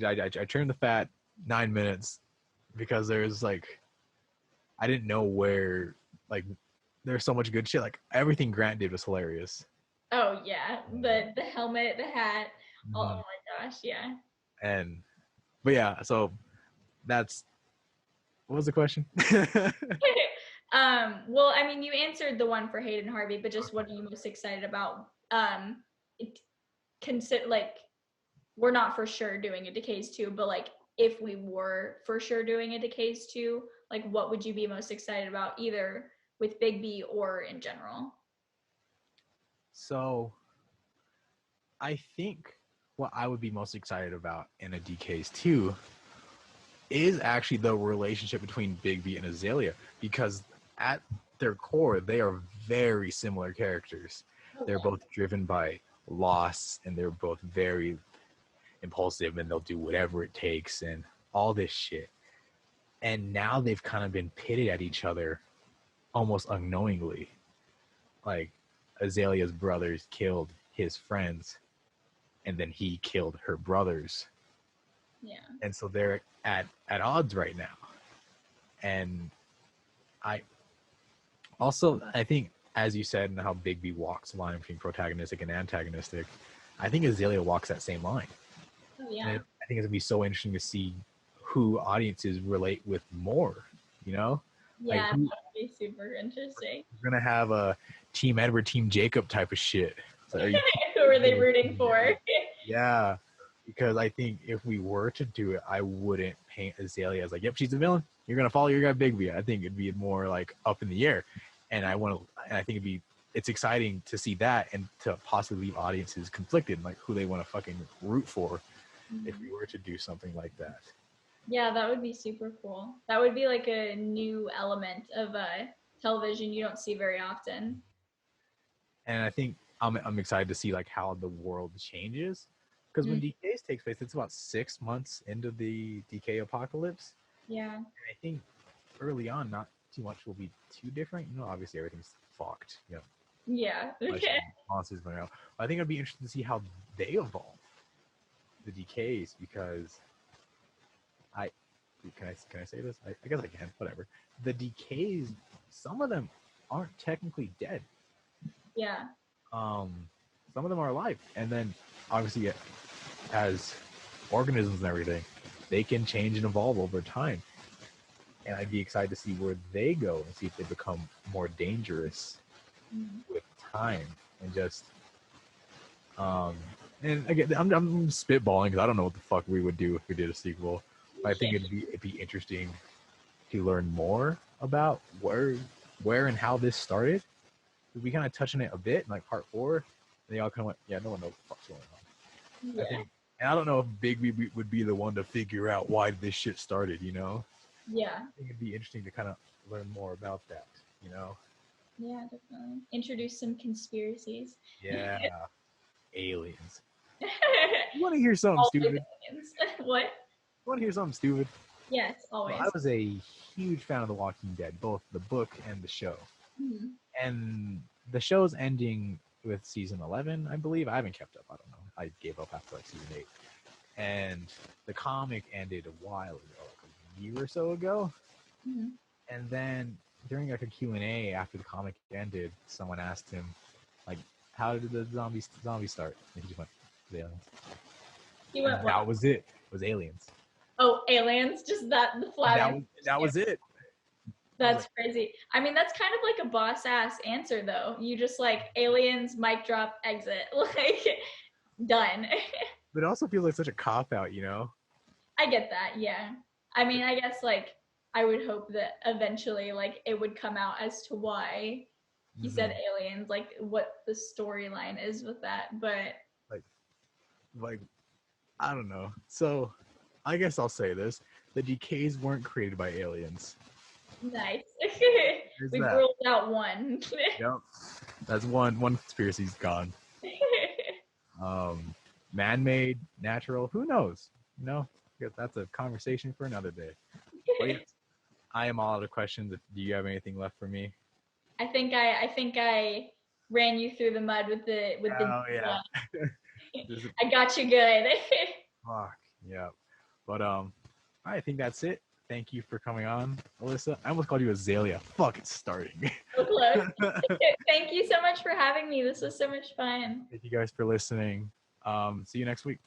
turned the fat 9 minutes because there's like, I didn't know where, like, there's so much good shit. Like everything Grant did was hilarious. Oh yeah, the helmet, the hat. Mm-hmm. Oh my gosh, yeah. But yeah, so that's, what was the question? Well, I mean, you answered the one for Hayden Harvey, but just what are you most excited about? Consider like we're not for sure doing a Decays 2, but like if we were for sure doing a Decays 2, like what would you be most excited about, either with Big B or in general? So I think what I would be most excited about in a Decays 2 is actually the relationship between Big B and Azalea, because at their core, they are very similar characters. They're both driven by loss, and they're both very impulsive, and they'll do whatever it takes and all this shit. And now they've kind of been pitted at each other almost unknowingly. Like Azalea's brothers killed his friends, and then he killed her brothers. Yeah. And so they're at odds right now. And I think, as you said, and how Big B walks the line between protagonistic and antagonistic, I think Azalea walks that same line. Oh yeah. And I think it's gonna be so interesting to see who audiences relate with more, you know? Yeah, Like, that would be super interesting. we're gonna have a Team Edward, Team Jacob type of shit. So Who are they rooting for? yeah, because I think if we were to do it, I wouldn't paint Azalea as like, yep, she's the villain. You're gonna follow your guy Big B. I think it'd be more like up in the air, and I think it's exciting to see that and to possibly leave audiences conflicted, like who they want to fucking root for if we were to do something like that. Yeah, that would be super cool. That would be like a new element of television you don't see very often. And I think I'm excited to see like how the world changes, because when Mm, Decays takes place, it's about 6 months into the Decay apocalypse. yeah. And I think early on, not too much will be too different. You know, obviously everything's fucked. You know, Yeah. flesh Okay. and monsters going out. I think it'd be interesting to see how they evolve, the Decays, because I can I say this? I guess I can. Whatever. The Decays, some of them aren't technically dead. Yeah. Um, some of them are alive, and then obviously as organisms and everything, they can change and evolve over time. And I'd be excited to see where they go and see if they become more dangerous Mm. with time and just um and again I'm spitballing because I don't know what the fuck we would do if we did a sequel. But I think it'd be interesting to learn more about where and how this started. We kind of touched on it a bit in like part 4. And they all kind of went, yeah, no one knows what the fuck's going on. I Yeah. think, and I don't know if Bigby would be the one to figure out why this shit started. You know, Yeah. I think it'd be interesting to kind of learn more about that. You know, Yeah, definitely. Introduce some conspiracies. yeah, aliens. You want to hear something Always stupid? aliens. What? You want to hear something stupid? Yes, Well, I always. was a huge fan of The Walking Dead, both the book and the show. Mhm. And the show's ending with season 11, I believe. I haven't kept up. I don't know. I gave up after like season 8. And the comic ended a while ago, like a year or so ago. Mhm. And then during like a Q&A after the comic ended, someone asked him, like, how did the zombie start? And he just went, "The aliens." He And went what? that was it. It was aliens. Oh, aliens. Just that the flat That answer. was that was it. I was That's like, crazy. I mean, that's kind of like a boss ass answer though. You just like aliens, mic drop, exit. Like done. but it also feels like such a cop out, you know? I get that. Yeah. I mean, I guess like I would hope that eventually like it would come out as to why he Mm-hmm. said aliens, like what the storyline is with that. But Like, like I don't know. So, I guess I'll say this: the decays weren't created by aliens. nice. There's We've that. ruled out one. Yep, that's one conspiracy's gone. Um, Man-made, natural, who knows? You know, that's a conversation for another day. But yes, I am all out of questions. Do you have anything left for me? I think I ran you through the mud with the Oh yeah, one. this is I got you good. fuck. Yeah, but I think that's it. Thank you for coming on, Alyssa. I almost called you Azalea. Fuck, it's starting. So close. Thank you so much for having me. This was so much fun. Thank you guys for listening. See you next week.